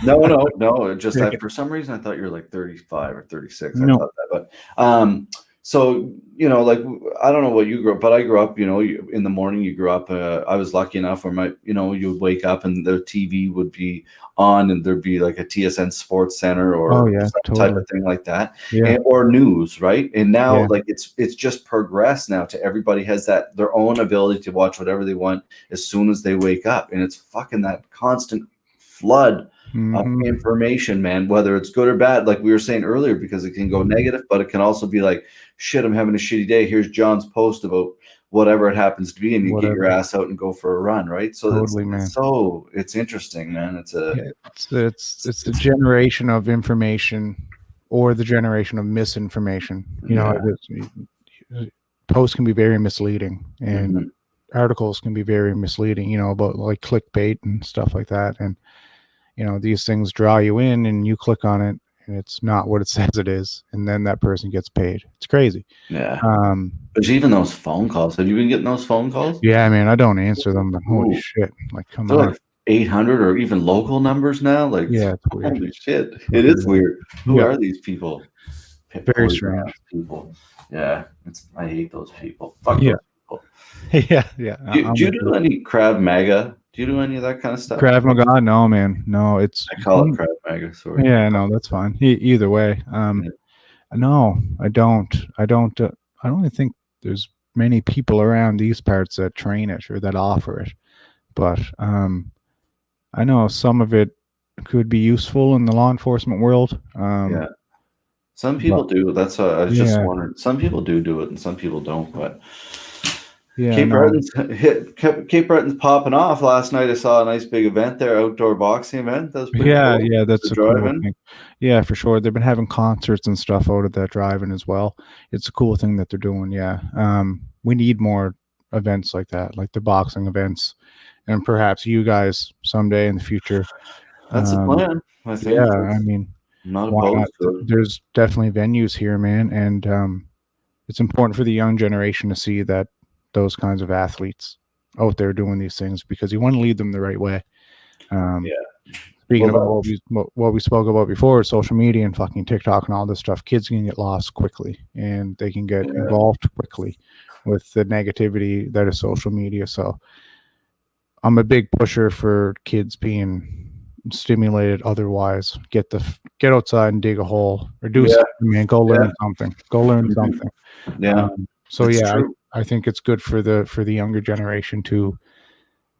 No. Just for some reason I thought you were like 35 or 36. I thought that, but so like I don't know what you grew up, but I grew up. In the morning you grew up. I was lucky enough where you would wake up and the TV would be on, and there'd be like a TSN Sports Center or some type of thing like that, or news, right? And now like it's just progressed now to everybody has their own ability to watch whatever they want as soon as they wake up, and it's fucking that constant flood of information, man, whether it's good or bad, like we were saying earlier, because it can go negative, but it can also be like, shit, I'm having a shitty day. Here's John's post about whatever it happens to be, and you get your ass out and go for a run, right? So totally, man. It's interesting, man. It's the generation of information or the generation of misinformation. Posts can be very misleading, and articles can be very misleading, about like clickbait and stuff like that. And these things draw you in, and you click on it, and it's not what it says it is, and then that person gets paid. It's crazy. Yeah. But even those phone calls, have you been getting those phone calls? Yeah, man, I don't answer them, but holy shit, like come on. Like 800 or even local numbers now, like yeah, it's weird. Holy shit, it is weird. Who are these people? Very strange people. Yeah, I hate those people. Fuck those people. Yeah. Do you do any Krav Maga? Do you do any of that kind of stuff? Krav Maga? No, man. No, I call it Krav Maga. Sorry. Yeah, no, that's fine. Either way, no, I don't. I don't even think there's many people around these parts that train it or that offer it. But I know some of it could be useful in the law enforcement world. Yeah. Some people do. That's what I was just wondering. Some people do it, and some people don't. But Cape Breton's popping off. Last night I saw a nice big event there, outdoor boxing event. That was pretty cool. Yeah, that's a cool thing. Yeah, for sure. They've been having concerts and stuff out at that drive-in as well. It's a cool thing that they're doing. Yeah, we need more events like that, like the boxing events, and perhaps you guys someday in the future. That's the plan. I think. Yeah, I mean, not opposed to it. There's definitely venues here, man, and it's important for the young generation to see that those kinds of athletes out there doing these things, because you want to lead them the right way. Speaking about what we spoke about before, social media and fucking TikTok and all this stuff, kids can get lost quickly, and they can get involved quickly with the negativity that is social media. So I'm a big pusher for kids being stimulated otherwise. Get outside and dig a hole, or do something, man. Go learn something. Yeah. So I think it's good for the younger generation to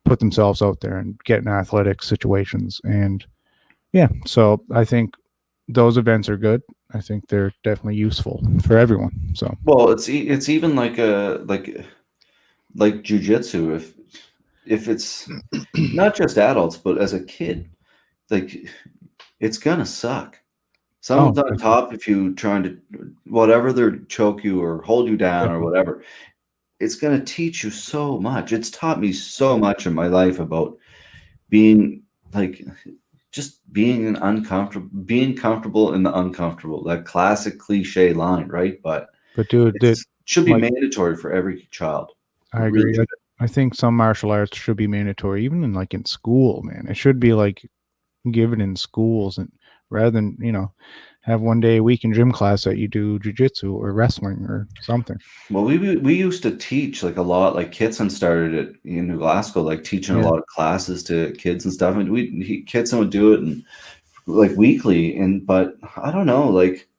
put themselves out there and get in athletic situations. And so I think those events are good. I think they're definitely useful for everyone. So it's even like jiu-jitsu. If it's not just adults, but as a kid, like it's gonna suck. Someone's on top if you trying to whatever, they're choke you or hold you down or whatever. It's going to teach you so much. It's taught me so much in my life about being like just being comfortable in the uncomfortable, that classic cliche line, right? But dude, it should be like, mandatory for every child. I Really agree. should. I think some martial arts should be mandatory, even in like in school, man. It should be like given in schools, and rather than, have one day a week in gym class that you do jujitsu or wrestling or something. Well, we used to teach like a lot. Like Kitson started it in New Glasgow, like teaching a Yeah. lot of classes to kids and stuff. And Kitson would do it and like weekly. But I don't know, like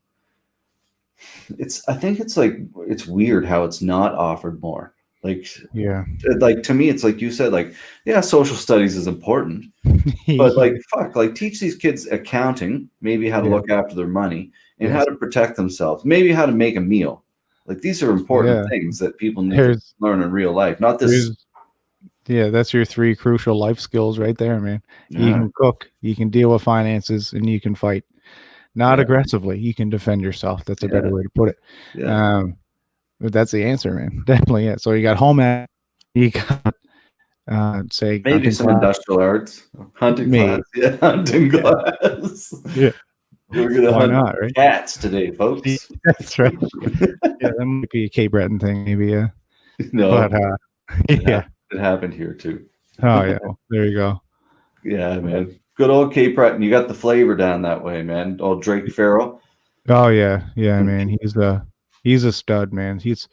I think it's like it's weird how it's not offered more. Yeah. Like to me, it's like you said, like, yeah, social studies is important, but like fuck, like teach these kids accounting, maybe how to Yeah. look after their money and how Yes. to protect themselves, maybe how to make a meal. Like these are important Yeah. things that people need to learn in real life. Not this. Yeah, that's your 3 crucial life skills right there, man. You Yeah, can cook, you can deal with finances, and you can fight. Not yeah, aggressively. You can defend yourself. That's a better yeah, way to put it. yeah. But that's the answer, man. Definitely. Yeah. So you got home ec, you got say Maybe hunting some class. industrial arts, hunting class. Me. Yeah, hunting Yeah. class. Yeah. We're gonna Why hunt not, right? cats today, folks. That's right. Yeah, that might be a Cape Breton thing, maybe, yeah. No, But yeah. it happened here too. Oh yeah. Well, there you go. Yeah, man. Good old Cape Breton. You got the flavor down that way, man. Old Drake Farrell. Oh yeah. Yeah, man. He's a stud, man. He's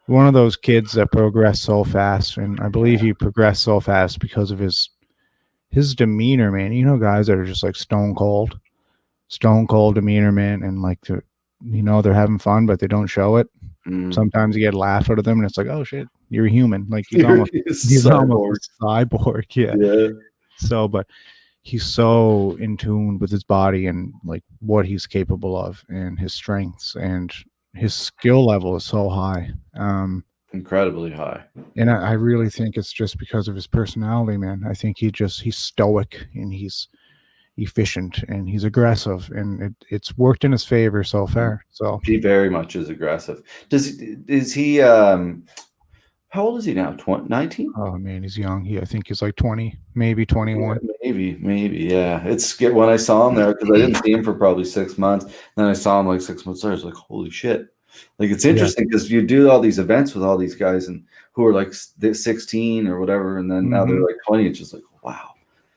one of those kids that progress so fast, and I believe he progressed so fast because of his demeanor, man. Guys that are just like stone cold demeanor, man, and like they're having fun, but they don't show it. Sometimes you get a laugh out of them, and it's like, oh shit, you're a human. Like he's almost a cyborg. Yeah. So, but he's so in tune with his body and like what he's capable of and his strengths, and his skill level is so high. Incredibly high. And I really think it's just because of his personality, man. I think he's stoic and he's efficient and he's aggressive, and it's worked in his favor so far. So he very much is aggressive. Is he how old is he now? 19? Oh man, he's young. I think he's like 20, maybe 21. Yeah, maybe. Yeah. It's when I saw him there, because I didn't see him for probably 6 months. Then I saw him like 6 months later. I was like, holy shit. Like it's interesting because you do all these events with all these guys and who are like 16 or whatever, and then now they're like 20. It's just like, wow.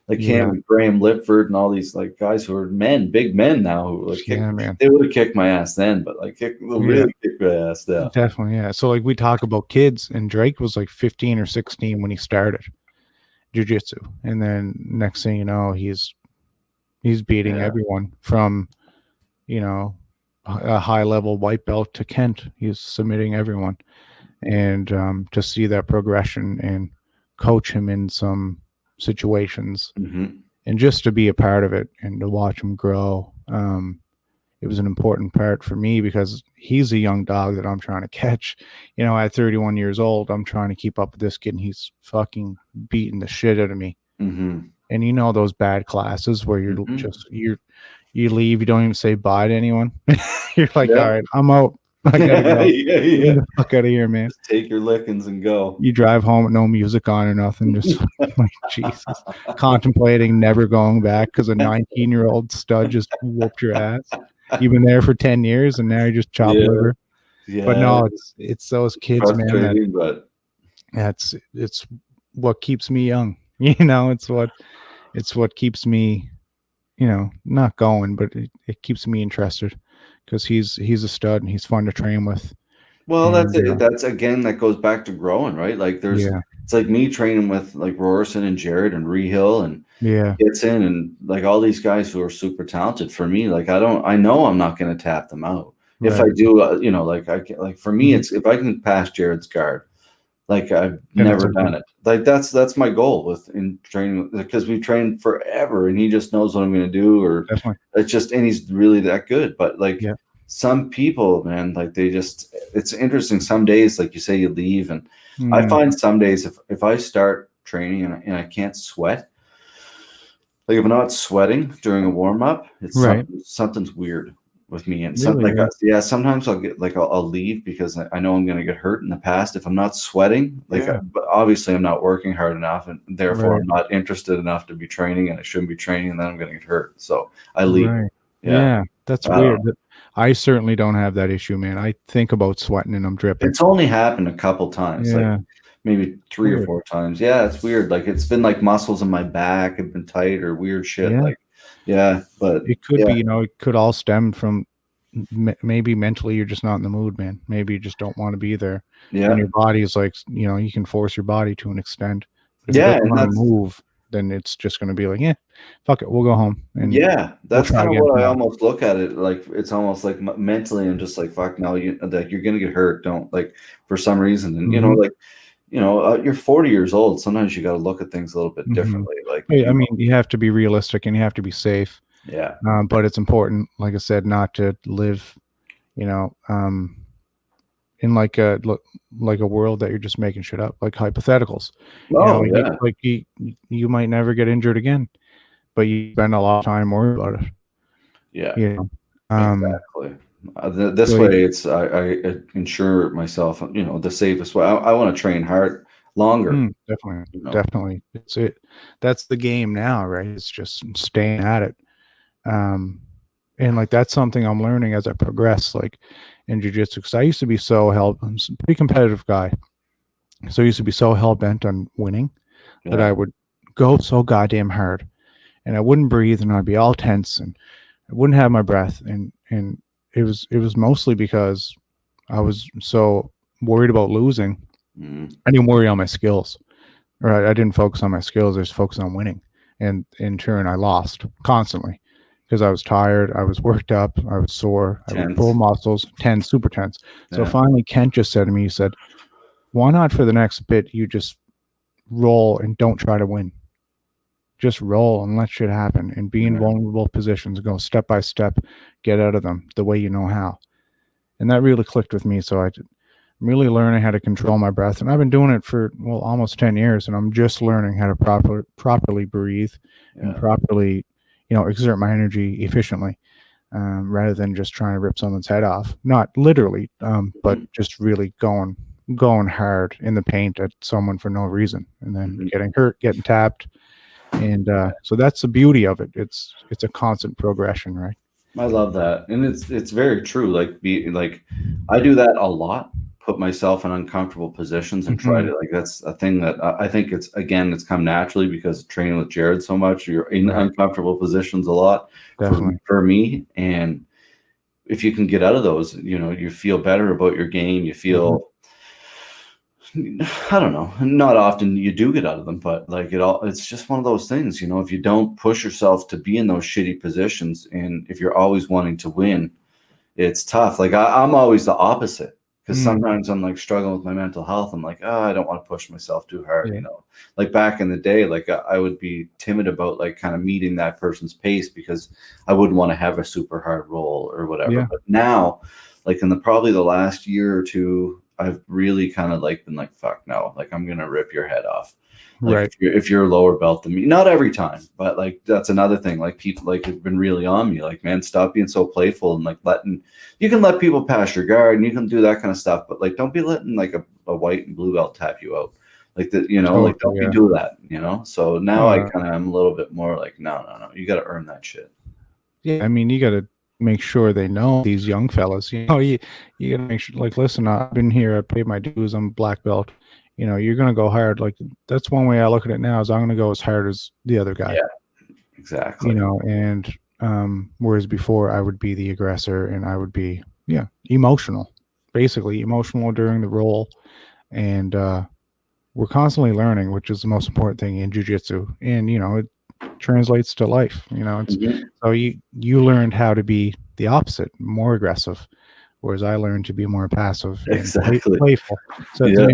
Like him, Graham Lipford, and all these like guys who are big men now who like they would have kicked my ass then, but like really kicked my ass now. Definitely, yeah. So like we talk about kids, and Drake was like 15 or 16 when he started jiu-jitsu, and then next thing you know, he's beating everyone from a high level white belt to Kent. He's submitting everyone, and to see that progression and coach him in some situations, and just to be a part of it and to watch him grow. It was an important part for me because he's a young dog that I'm trying to catch. At 31 years old, I'm trying to keep up with this kid, and he's fucking beating the shit out of me. And those bad classes where you're just you leave, you don't even say bye to anyone. You're like, all right, I'm out. I gotta go. Get the fuck out of here, man. Just take your lickings and go. You drive home with no music on or nothing, just like Jesus, contemplating never going back because a 19-year-old stud just whooped your ass. You've been there for 10 years and now you just chop liver. Yeah. But no, it's those kids, man. It's what keeps me young. It's what keeps me, not going, but it keeps me interested. Because he's a stud and he's fun to train with. Well, that's again, that goes back to growing, right? Like it's like me training with like Rorson and Jared and Rehill and Kitson and like all these guys who are super talented. For me, like I know I'm not going to tap them out. Right. If I do, like for me, it's if I can pass Jared's guard, like I've never done it. Like that's my goal in training, because we've trained forever and he just knows what I'm going to do, or it's just, and he's really that good. But like some people, man, like it's interesting. Some days, like you say, you leave, and I find some days if I start training and I can't sweat, like if I'm not sweating during a warm up, it's something's weird. with me. And Really? sometimes I'll get like I'll leave because I know I'm going to get hurt in the past if I'm not sweating. Like, Yeah. but obviously I'm not working hard enough, and therefore Right. I'm not interested enough to be training, and I shouldn't be training, and then I'm going to get hurt. So I leave. Right. Yeah. Yeah. That's weird. I certainly don't have that issue, man. I think about sweating and I'm dripping. It's only happened a couple times, like Yeah. maybe 3 or Weird. 4 times. Yeah, it's weird. Like it's been like muscles in my back have been tight or weird shit. Yeah. Like, yeah, but It could yeah, be, it could all stem from maybe mentally you're just not in the mood, man. Maybe you just don't want to be there. yeah, And your body is like, you can force your body to an extent. But if it yeah, doesn't and want to that's move, then it's just going to be like, yeah, fuck it. We'll go home and yeah, we'll that's try kind of again what I tomorrow. almost look at it like. It's almost like mentally, I'm just like, fuck no, like you're gonna get hurt. Don't like for some reason, and Mm-hmm. like you're 40 years old. Sometimes you got to look at things a little bit Mm-hmm. differently. Like, I mean, you have to be realistic and you have to be safe. yeah, But it's important, like I said, not to live, in like a world that you're just making shit up, like hypotheticals. oh yeah, You might never get injured again, but you spend a lot of time worrying about it. yeah, Um, exactly. This so way, it's I ensure myself, the safest way. I want to train hard, longer. definitely, You know, definitely, it's it. That's the game now, right? It's just staying at it. And like that's something I'm learning as I progress, like in jiu-jitsu. Because I used to be I'm a pretty competitive guy, so I used to be so hell bent on winning that yeah, I would go so goddamn hard, and I wouldn't breathe, and I'd be all tense, and I wouldn't have my breath, and it was mostly because I was so worried about losing. mm, I didn't worry on my skills, or I didn't focus on my skills. I just focused on winning, and in turn, I lost constantly because I was tired, I was worked up, I was sore, I was full tense. muscles, tense, super tense. So Yeah, finally, Kent just said to me, he said, "Why not for the next bit you just roll and don't try to win? Just roll and let shit happen and be in yeah, vulnerable positions, go step by step, get out of them the way you know how." And that really clicked with me. So I'm really learning how to control my breath. And I've been doing it for, almost 10 years. And I'm just learning how to properly breathe and yeah. properly, exert my energy efficiently, rather than just trying to rip someone's head off. Not literally, but Mhm, just really going hard in the paint at someone for no reason and then mhm. getting hurt, getting tapped. And so that's the beauty of it. It's a constant progression, right? I love that, and it's very true. I do that a lot. Put myself in uncomfortable positions and try Hmm. to that's a thing that I think it's come naturally because of training with Jared so much. You're in Right. uncomfortable positions a lot Definitely. for me, and if you can get out of those, you feel better about your game. You Hmm. feel I don't know. Not often you do get out of them, but it's just one of those things, if you don't push yourself to be in those shitty positions and if you're always wanting to win, it's tough. Like I'm always the opposite because Mm, sometimes I'm like struggling with my mental health. I'm like, oh, I don't want to push myself too hard, yeah. Like back in the day, like I would be timid about like kind of meeting that person's pace because I wouldn't want to have a super hard roll or whatever. Yeah. But now, like in probably the last year or two, I've really kind of like been like, fuck no, like I'm gonna rip your head off. Like Right. if you're a lower belt than me, not every time, but like that's another thing. Like people like have been really on me. Like, man, stop being so playful and like you can let people pass your guard and you can do that kind of stuff, but like don't be letting like a white and blue belt tap you out. Like that, like Totally. don't be Yeah. do that. So now I Uh, kind of am a little bit more like, no. You gotta earn that shit. yeah. I mean, you got to make sure they know these young fellas. You got to make sure. Like, listen, I've been here. I paid my dues. I'm a black belt. You're gonna go hard. Like that's one way I look at it now. Is I'm gonna go as hard as the other guy. Yeah, exactly. And whereas before I would be the aggressor and I would be emotional, basically emotional during the role. And we're constantly learning, which is the most important thing in jiu-jitsu. And it translates to life. It's Mhm. so you learned how to be the opposite, more aggressive, whereas I learned to be more passive and Exactly. playful. So it's Yeah. an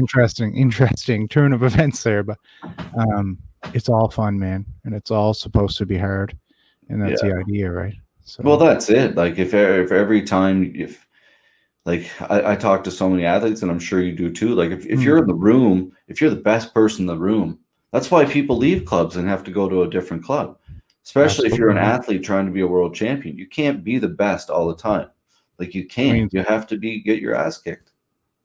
interesting turn of events there, but um, it's all fun, man, and it's all supposed to be hard, and that's Yeah. the idea, right? Well, So, that's it. Like if every time if like I talk to so many athletes and I'm sure you do too. Like if mm, you're in the room, if you're the best person in the room, that's why people leave clubs and have to go to a different club. especially if you're an Absolutely. athlete trying to be a world champion. You can't be the best all the time. Like you I can't. mean, You have to get your ass kicked.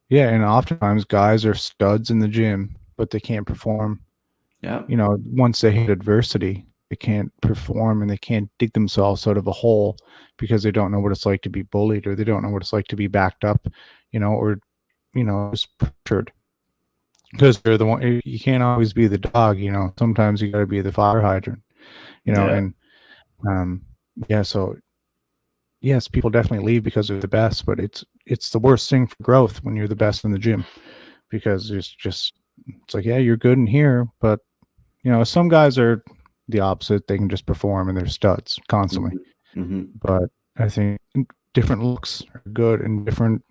yeah, and oftentimes guys are studs in the gym, but they can't perform. Yeah. You know, once they hit adversity, they can't perform and they can't dig themselves out of a hole because they don't know what it's like to be bullied or they don't know what it's like to be backed up, or just pressured. Because they're the one. You can't always be the dog. Sometimes you got to be the fire hydrant. Yeah. And um, yeah. So yes, people definitely leave because they're the best, but it's the worst thing for growth when you're the best in the gym because it's like, yeah, you're good in here, but some guys are the opposite. They can just perform and they're studs constantly. Mm-hmm. But I think different looks are good in different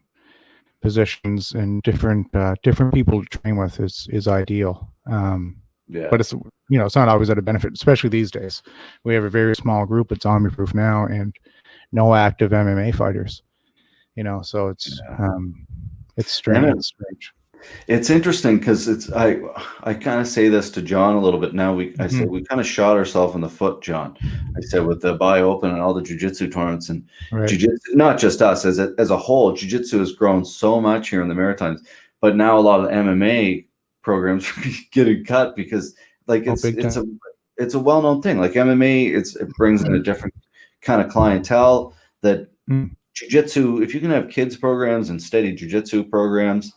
positions and different people to train with is ideal. Yeah. But it's not always at a benefit, especially these days. We have a very small group at Zombieproof now, and no active MMA fighters. So it's strange. And It's strange. it's interesting because I kind of say this to John a little bit now. I said we kind of shot ourselves in the foot, John. I said with the Buy Open and all the jiu-jitsu tournaments and Right. jiu-jitsu, not just us as a whole, jiu-jitsu has grown so much here in the Maritimes. But now a lot of MMA programs are getting cut because it's a well-known thing. Like MMA, it brings in a different kind of clientele that jiu-jitsu. If you can have kids programs and steady jiu-jitsu programs,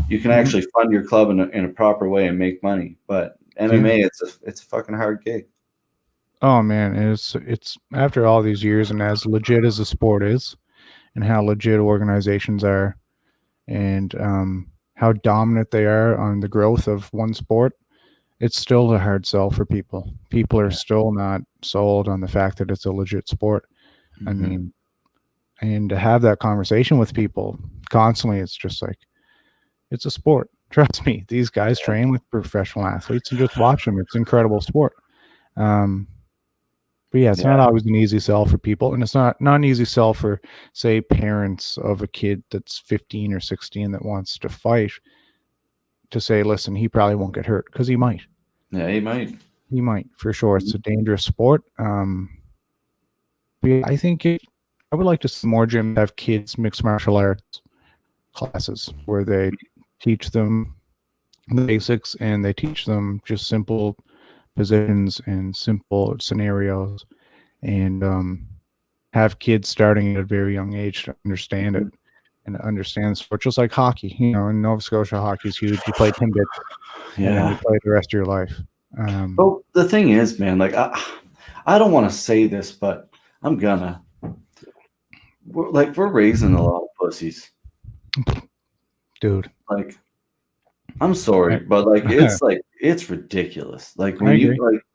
you can actually fund your club in a proper way and make money. But MMA, it's a fucking hard gig. Oh man, it's after all these years and as legit as the sport is, and how legit organizations are, and how dominant they are on the growth of one sport, it's still a hard sell for people. People are still not sold on the fact that it's a legit sport. I mean, and to have that conversation with people constantly, it's just like, it's a sport. Trust me, these guys train with professional athletes and just watch them. It's an incredible sport. But yeah, it's not always an easy sell for people, and it's not an easy sell for, say, parents of a kid that's 15 or 16 that wants to fight. To say, listen, he probably won't get hurt because he might. Yeah, he might. He might for sure. It's a dangerous sport. But yeah, I think I would like to see more gyms have kids mixed martial arts classes where they teach them the basics and they teach them just simple positions and simple scenarios, and have kids starting at a very young age to understand it and understand the sport, just like hockey. In Nova Scotia, hockey is huge. You play Timbit, and then you play the rest of your life. Well, the thing is, man, like I don't want to say this, but I'm gonna. We're raising a lot of pussies, dude. Like, I'm sorry, but it's ridiculous. Like when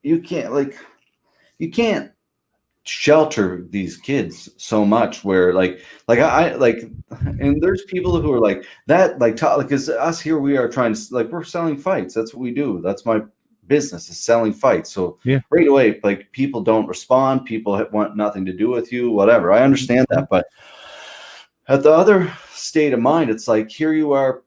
you can't shelter these kids so much where and there's people who are like that, because us here, we are trying to, we're selling fights. That's what we do. That's my business, is selling fights. So right away, people don't respond. People want nothing to do with you, whatever. I understand that. But at the other state of mind, it's like, here you are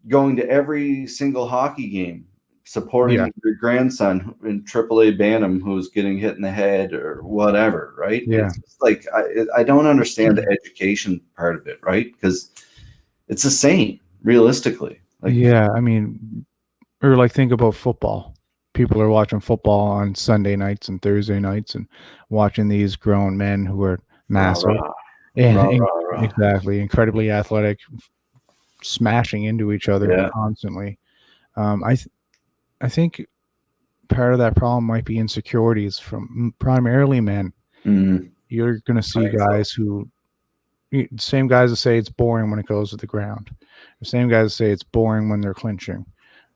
going to every single hockey game, supporting your grandson in AAA Bantam who's getting hit in the head or whatever, right? Yeah. It's just like, I don't understand the education part of it, right? Because it's the same, realistically. I mean, or think about football. People are watching football on Sunday nights and Thursday nights and watching these grown men who are massive and exactly incredibly athletic, smashing into each other constantly. I think part of that problem might be insecurities from primarily men. You're going to see guys same guys that say it's boring when it goes to the ground, the same guys that say it's boring when they're clinching,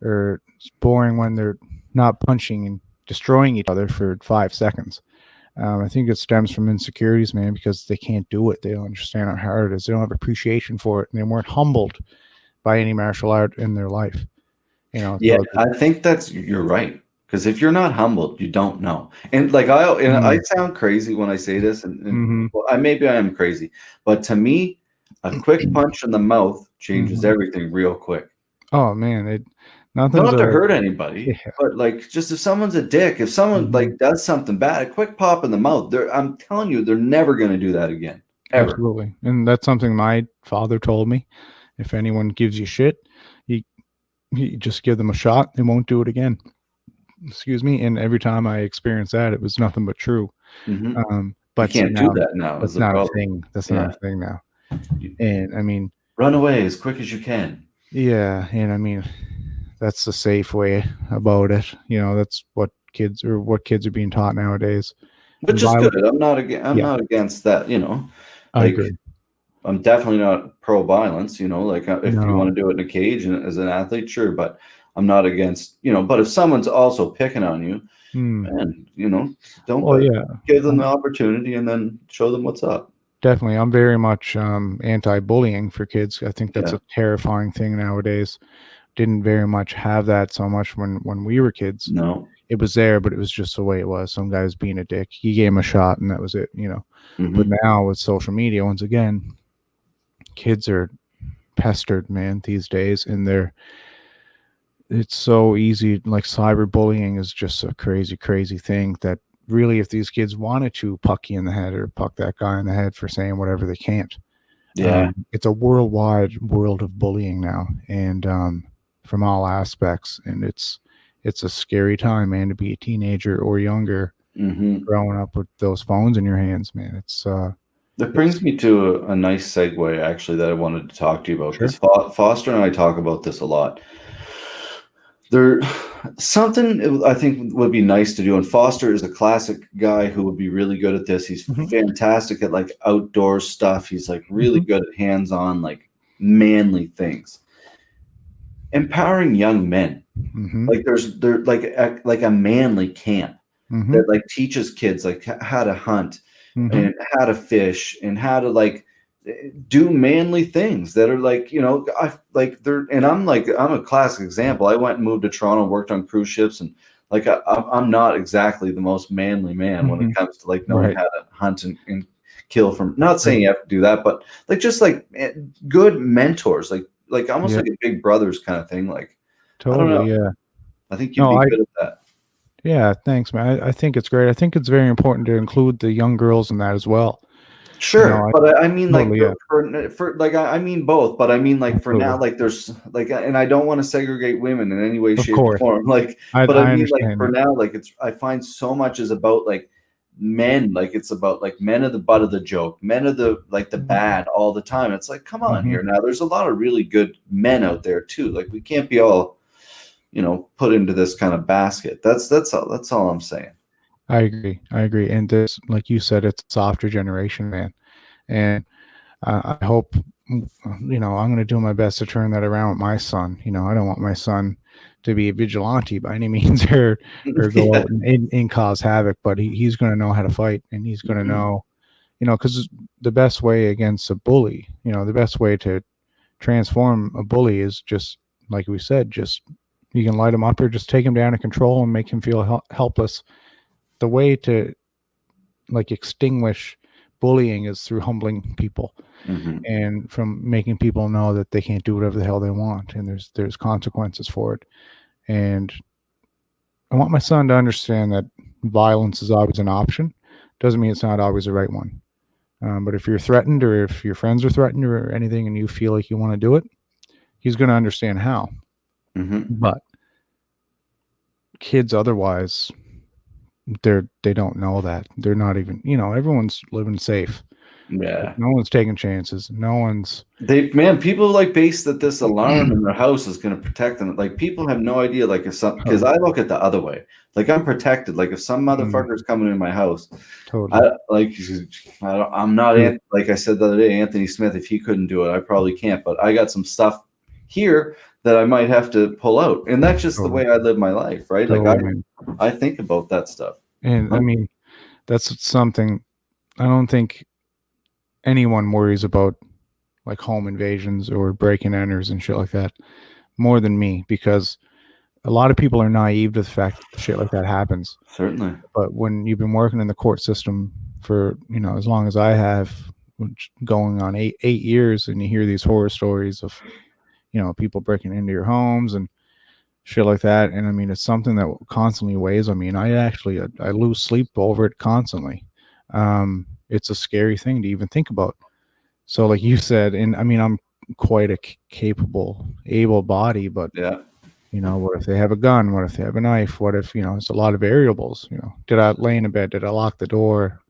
or it's boring when they're not punching and destroying each other for 5 seconds. I think it stems from insecurities, man, because they can't do it. They don't understand how hard it is. They don't have appreciation for it, and they weren't humbled by any martial art in their life. I think you're right. Because if you're not humbled, you don't know. And I sound crazy when I say this, and maybe I am crazy, but to me, a quick punch in the mouth changes everything real quick. Oh man, don't Nothing's have to a hurt anybody, yeah. but like just if someone's a dick, if someone Mhm. like does something bad, a quick pop in the mouth, I'm telling you, they're never going to do that again, ever. Absolutely. And that's something my father told me. If anyone gives you shit, you, you just give them a shot. They won't do it again. Excuse me. And every time I experienced that, it was nothing but true. Hmm. You But see can't do now that now is that's the not a problem. thing. That's not Yeah. a thing now. You- And I mean, Run away as quick as you can. yeah. And I mean, that's the safe way about it. That's what kids are being taught nowadays. And Which is violent. good. I'm Yeah, not against that, I like agree. I'm definitely not pro violence, like if you No. want to do it in a cage and as an athlete, sure, but I'm not against, but if someone's also picking on you, Hmm. man, don't Well, yeah. give them I'm the opportunity and then show them what's up. definitely. I'm very much anti-bullying for kids. I think that's Yeah. a terrifying thing nowadays. Didn't very much have that so much when we were kids. No. It was there, but it was just the way it was. Some guy was being a dick. He gave him a shot, and that was it. But Hmm. now with social media, once again, kids are pestered, man, these days, and it's so easy. Like cyberbullying is just a crazy, crazy thing that really, if these kids wanted to puck you in the head or puck that guy in the head for saying whatever, they can't. Yeah. It's a worldwide world of bullying now, and from all aspects, and it's a scary time, man, to be a teenager or younger Hmm. growing up with those phones in your hands, man. That brings It's me to a nice segue, actually, that I wanted to talk to you about sure. because Foster and I talk about this a lot. There, something I think would be nice to do, and Foster is a classic guy who would be really good at this. He's Hmm. fantastic at like outdoor stuff. He's like really Hmm. good at hands-on, like manly things. Empowering young men, Hmm. like there like a manly camp Hmm. that like teaches kids like how to hunt Hmm. and how to fish and how to like do manly things that are like I like they're and I'm a classic example. I went and moved to Toronto, worked on cruise ships, and like I'm not exactly the most manly man when it Hmm. comes to like knowing Right. how to hunt and kill from, not saying Right. you have to do that, but like just like good mentors, like almost Yeah. like a big brothers kind of thing. Like I don't know, Totally. Yeah. I think you'd No. be I. good at that. Yeah. Thanks, man. I think it's great. I think it's very important to include the young girls in that as well. Sure, I but I mean, like totally. Yeah. for like I mean both, but I mean like for now, Absolutely. like there's like, and I don't want to segregate women in any way, Of shape, or course. form. Like, but I I mean, like understand for that. now, like I find so much is about like men, like it's about like men are the butt of the joke, men are the like the bad all the time. It's like, come on Hmm. here now. There's a lot of really good men out there too. Like we can't be all put into this kind of basket. That's all I'm saying. I agree. I agree. And this, like you said, it's a softer generation, man. And I hope, I'm going to do my best to turn that around with my son. I don't want my son to be a vigilante by any means or go Yeah. out and cause havoc, but he's going to know how to fight, and he's going to Mhm. know, because the best way against a bully, the best way to transform a bully is just, like we said, just you can light him up or just take him down to control and make him feel helpless. The way to like extinguish bullying is through humbling people Mhm. and from making people know that they can't do whatever the hell they want, and there's consequences for it. And I want my son to understand that violence is always an option. Doesn't mean it's not always the right one. But if you're threatened, or if your friends are threatened or anything, and you feel like you want to do it, he's going to understand how. Mhm. But kids otherwise, they don't know that. They're not even, everyone's living safe. Like, Yeah. no one's taking chances. No one's. Man, people like base that this alarm in their house is going to protect them. Like people have no idea. Like if some, because Oh, I look at the other way. Like I'm protected. Like if some mm, motherfucker's coming in my house, I totally. like. I'm not True. like I said the other day. Anthony Smith, if he couldn't do it, I probably can't. But I got some stuff here that I might have to pull out, and that's just the Totally. way I live my life, right? Like Totally, man. I think about that stuff. And I mean, that's something I don't think anyone worries about, like home invasions or break and enters and shit like that, more than me, because a lot of people are naive to the fact that shit like that happens. Certainly. But when you've been working in the court system for, as long as I have, which going on eight years, and you hear these horror stories of, people breaking into your homes, and shit like that. And I mean, it's something that constantly weighs on me. And I lose sleep over it constantly. It's a scary thing to even think about. So, like you said, and I mean, I'm quite a capable, able body, but Yeah. what if they have a gun? What if they have a knife? What if, it's a lot of variables. Did I lay in a bed? Did I lock the door?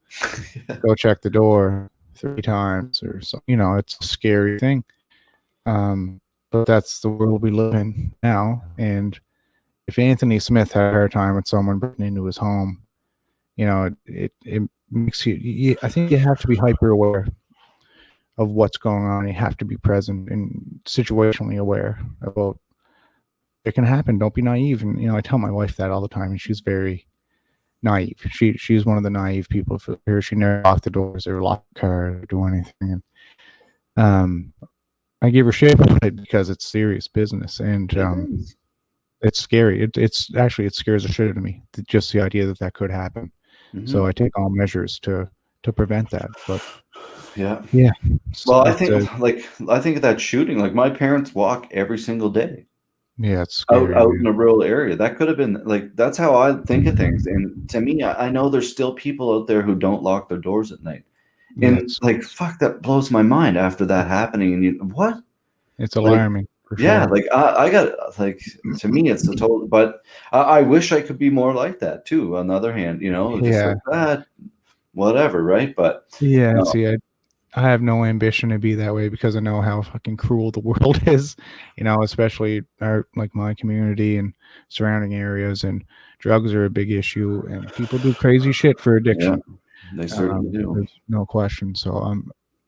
Go check the door 3 times or so. It's a scary thing. But that's the world we live in now. And if Anthony Smith had a hard time with someone breaking into his home, it makes you, I think you have to be hyper aware of what's going on. You have to be present and situationally aware about it can happen. Don't be naive. And, I tell my wife that all the time, and she's very naive. She's one of the naive people for her. She never locked the doors or locked the car or do anything. And, I give her shit about it because it's serious business, and it's scary. It scares the shit out of me. Just the idea that could happen. Mm-hmm. So I take all measures to prevent that. But yeah. Well, I think of that shooting. Like, my parents walk every single day. Yeah, it's scary, out in a rural area. That could have been like, that's how I think of things. And to me, I know there's still people out there who don't lock their doors at night. And like, fuck, that blows my mind after that happening. And what? It's alarming. For sure. Yeah, like I got, like, to me, it's the total. But I wish I could be more like that too. On the other hand, just like that, whatever, right? But yeah, see, I have no ambition to be that way because I know how fucking cruel the world is. Especially my community and surrounding areas, and drugs are a big issue, and people do crazy shit for addiction. Yeah. They certainly do. There's no question. So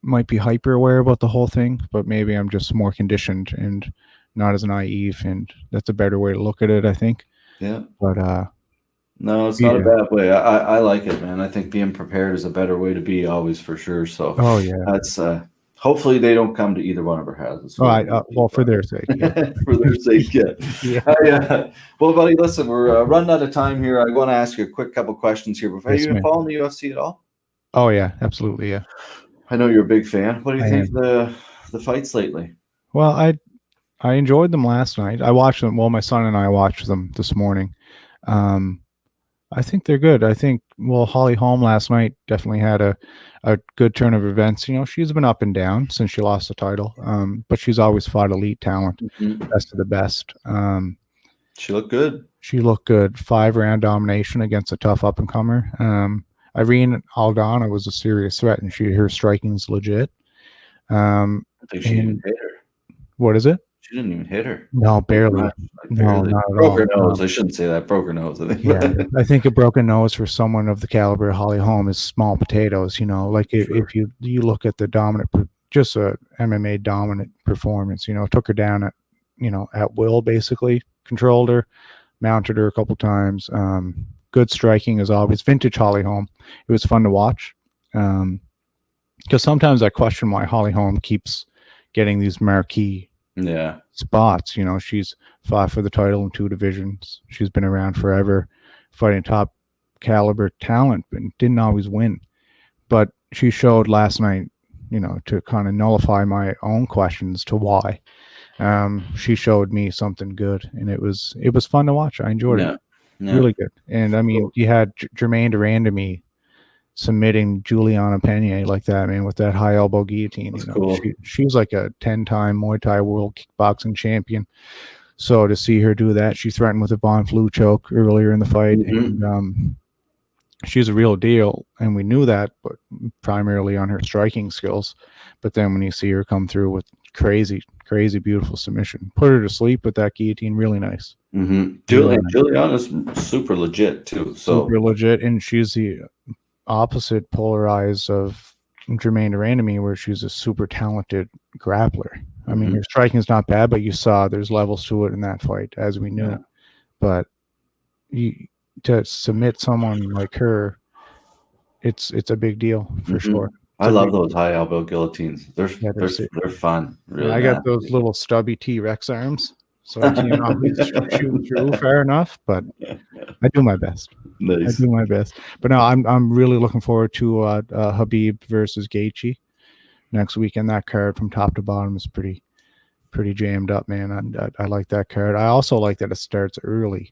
might be hyper aware about the whole thing, but maybe I'm just more conditioned and not as naive, and that's a better way to look at it, I think. Yeah. But no, it's not a bad way. I like it, man. I think being prepared is a better way to be, always, for sure. So that's hopefully they don't come to either one of our houses. Well, for their sake. Yeah. For their sake, yeah. Well, buddy, listen, we're running out of time here. I want to ask you a quick couple questions here. Are you following the UFC at all? Oh yeah, absolutely, yeah. I know you're a big fan. What do you think of the fights lately? Well, I enjoyed them last night. I watched them. Well, my son and I watched them this morning. I think they're good. I think, Holly Holm last night definitely had a good turn of events. She's been up and down since she lost the title, but she's always fought elite talent, best of the best. She looked good. 5-round domination against a tough up-and-comer. Irene Aldana was a serious threat, and her striking's legit. I think she didn't hit her. What is it? She didn't even hit her. No, barely. No, not at broke all. Her nose. I shouldn't say that. Broke her nose. I think. Yeah, I think a broken nose for someone of the caliber of Holly Holm is small potatoes. If you look at the dominant, just a MMA dominant performance. Took her down at will, basically controlled her, mounted her a couple times. Good striking as always. Vintage Holly Holm. It was fun to watch. Because sometimes I question why Holly Holm keeps getting these marquee spots. She's fought for the title in 2 divisions. She's been around forever, fighting top caliber talent, but didn't always win. But she showed last night, to kind of nullify my own questions to why. She showed me something good, and it was fun to watch. I enjoyed it. Really good. And I mean, you had Jermaine Durandamy submitting Juliana Pena like that, man, with that high elbow guillotine. Cool. She was like a 10-time Muay Thai world kickboxing champion. So to see her do that, she threatened with a Von Flue choke earlier in the fight. And she's a real deal. And we knew that, but primarily on her striking skills. But then when you see her come through with crazy, beautiful submission, put her to sleep with that guillotine, really nice. Juliana's super legit too. Super legit. And she's the opposite polarized of Jermaine Durandamy, where she's a super talented grappler. I mean, her striking is not bad, but you saw there's levels to it in that fight, as we knew. But to submit someone like her, it's a big deal for sure. I love those high elbow guillotines. They're fun. Really, I got those little stubby T-Rex arms, so I can't always shoot through far enough. But I do my best. Nice. I do my best. But no, I'm really looking forward to Habib versus Gaethje next weekend. That card from top to bottom is pretty pretty jammed up, man. I like that card. I also like that it starts early.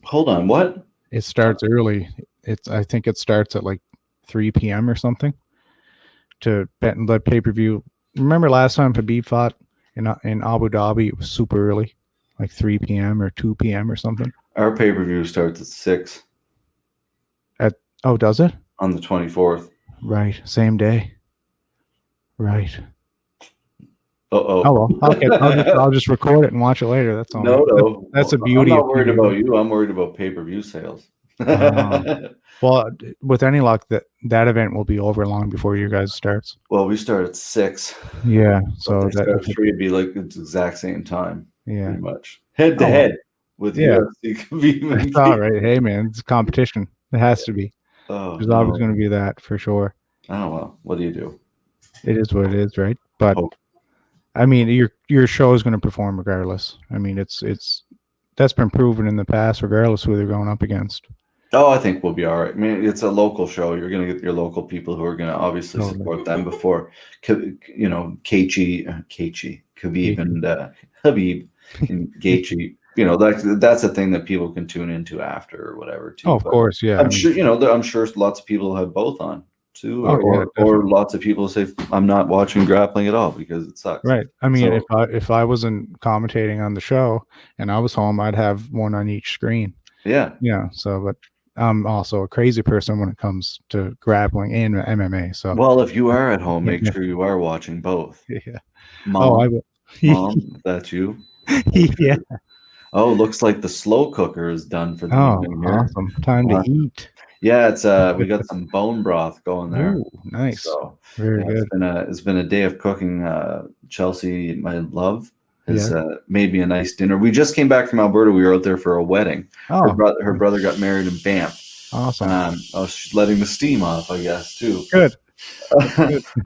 Hold on, what? It starts early. I think it starts at like 3 p.m. or something. To bet and let pay-per-view. Remember last time Khabib fought in Abu Dhabi? It was super early, like 3 p.m. or 2 p.m. or something. Our pay-per-view starts at 6. Does it? On the 24th. Right, same day. Right. Uh-oh. Oh well, I'll just record it and watch it later. That's all. No. That's a beauty. I'm not worried about you. I'm worried about pay-per-view sales. Well, with any luck, that event will be over long before you guys starts. Well, we start at 6. Yeah, so that 3 would be like the exact same time. Yeah, pretty much head to head with UFC. That's all right. Hey, man, it's competition. It has to be. There's always going to be that for sure. Oh well, what do you do? It is what it is, right? But I mean, your show is going to perform regardless. I mean, it's that's been proven in the past, regardless of who they're going up against. Oh, I think we'll be all right. I mean, it's a local show. You're going to get your local people who are going to obviously support them before, Khabib and Habib and Gaethje. That's a thing that people can tune into after or whatever too. Oh, of course, yeah. I'm sure I'm sure lots of people have both on too, or lots of people say I'm not watching grappling at all because it sucks. Right. I mean, if I wasn't commentating on the show and I was home, I'd have one on each screen. Yeah. Yeah. So, but I'm also a crazy person when it comes to grappling and MMA. So, well, if you are at home, make sure you are watching both. Yeah. Mom, I will. Mom, that's you. Yeah. Oh, looks like the slow cooker is done for the evening here. Awesome. Time to eat. Yeah, it's we got some bone broth going there. Ooh, nice. So very good. It's been a day of cooking. Chelsea, my love, has made me a nice dinner. We just came back from Alberta. We were out there for a wedding. Oh, her brother got married in Banff. Awesome. She's letting the steam off, I guess, too. Good.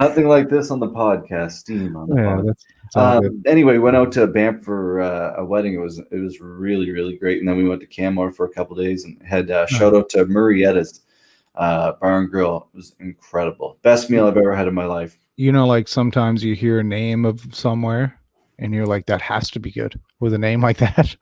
Nothing like this on the podcast. Steam on the podcast. That's anyway, went out to Banff for a wedding. It was really, really great. And then we went to Canmore for a couple of days and had shout out to Murrietta's Bar and Grill. It was incredible. Best meal I've ever had in my life. Like sometimes you hear a name of somewhere and you're like, that has to be good with a name like that.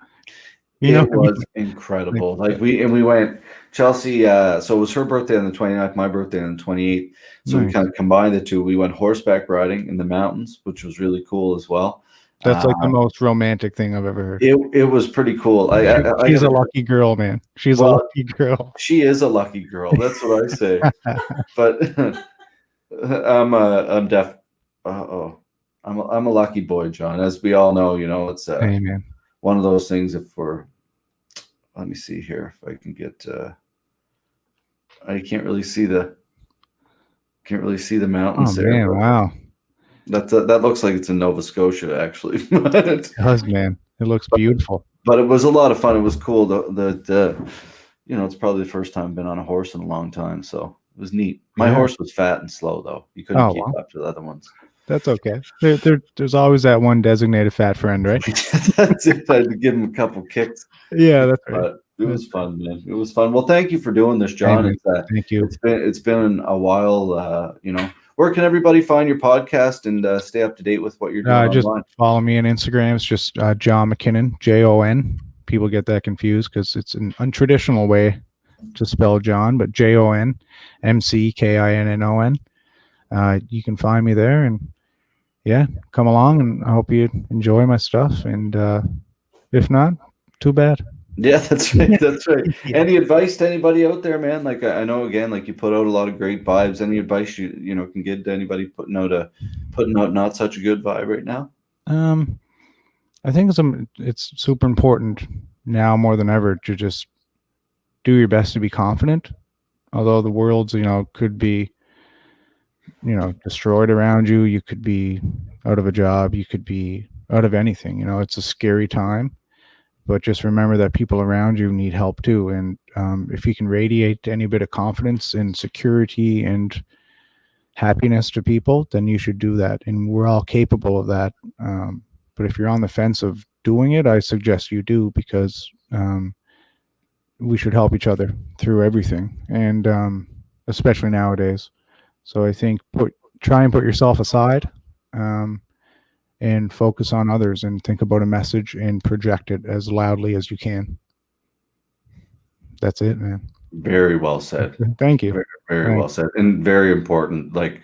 It was incredible. Like we went Chelsea. So it was her birthday on the 29th, my birthday on the 28th. So we kind of combined the two. We went horseback riding in the mountains, which was really cool as well. That's like the most romantic thing I've ever heard. It was pretty cool. She's a lucky girl, man. She's a lucky girl. She is a lucky girl. That's what I say. But I'm deaf. I'm a lucky boy, John. As we all know, it's hey, man. One of those things. Let me see here if I can get. I can't really see the mountains there. Man, wow. That looks like it's in Nova Scotia, actually. It does, man. It looks beautiful. But it was a lot of fun. It was cool. It's probably the first time I've been on a horse in a long time, so it was neat. My horse was fat and slow, though. You couldn't keep up to the other ones. That's okay. There's always that one designated fat friend, right? That's it. I had to give him a couple kicks. Yeah, that's right. But it was fun, man. It was fun. Well, thank you for doing this, John. Thank you. It's been a while. Where can everybody find your podcast and stay up to date with what you're doing just online? Follow me on Instagram. It's just Jon McKinnon, Jon. People get that confused because it's an untraditional way to spell John, but JON MCKINNON. You can find me there, and come along, and I hope you enjoy my stuff. And if not, too bad. Yeah, that's right. That's right. Any advice to anybody out there, man? Like I know, again, like you put out a lot of great vibes. Any advice you can give to anybody putting out not such a good vibe right now? I think it's super important now more than ever to just do your best to be confident. Although the world's could be destroyed around you, you could be out of a job, you could be out of anything. It's a scary time. But just remember that people around you need help too. And if you can radiate any bit of confidence and security and happiness to people, then you should do that. And we're all capable of that. But if you're on the fence of doing it, I suggest you do, because we should help each other through everything. And especially nowadays. So I think try and put yourself aside. and focus on others and think about a message and project it as loudly as you can. That's it, man. Very well said. Thank you. Very, very well said, and very important. Like,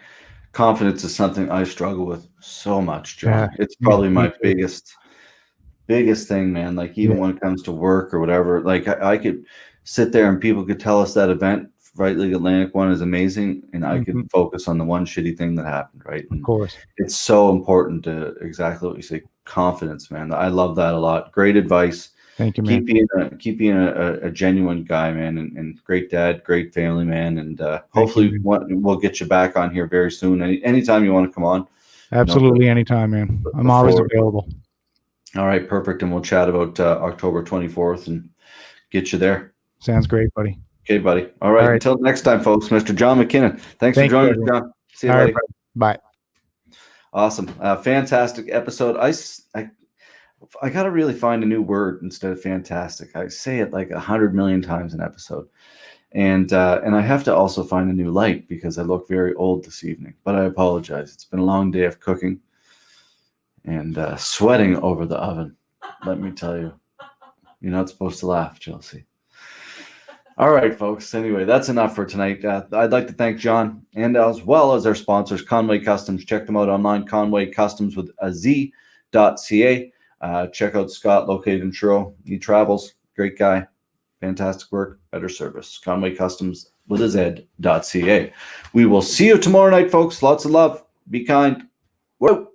confidence is something I struggle with so much, John. Yeah, It's probably my too. biggest thing, man. Like, even when it comes to work or whatever, like I could sit there and people could tell us that event, Right League Atlantic one, is amazing, and I could focus on the one shitty thing that happened, right? And of course. it's so important to exactly what you say, confidence, man. I love that a lot. Great advice. Thank you, man. Keep being a genuine guy, man, and great dad, great family, man. And hopefully we'll get you back on here very soon. Anytime you want to come on. Absolutely, anytime, man. I'm always available. All right, perfect. And we'll chat about October 24th and get you there. Sounds great, buddy. Okay, buddy. All right. Until next time, folks, Mr. Jon McKinnon. Thanks for joining us, John. See you, buddy. Right, bye. Awesome. Fantastic episode. I got to really find a new word instead of fantastic. I say it like 100 million times an episode. And I have to also find a new light because I look very old this evening. But I apologize. It's been a long day of cooking and sweating over the oven. Let me tell you. You're not supposed to laugh, Chelsea. All right, folks. Anyway, that's enough for tonight. I'd like to thank John and as well as our sponsors, Conway Customs. Check them out online, Conway Customs with a Z.ca. Check out Scott, located in Truro. He travels. Great guy. Fantastic work. Better service. Conway Customs with a Z.ca. We will see you tomorrow night, folks. Lots of love. Be kind. Whoa.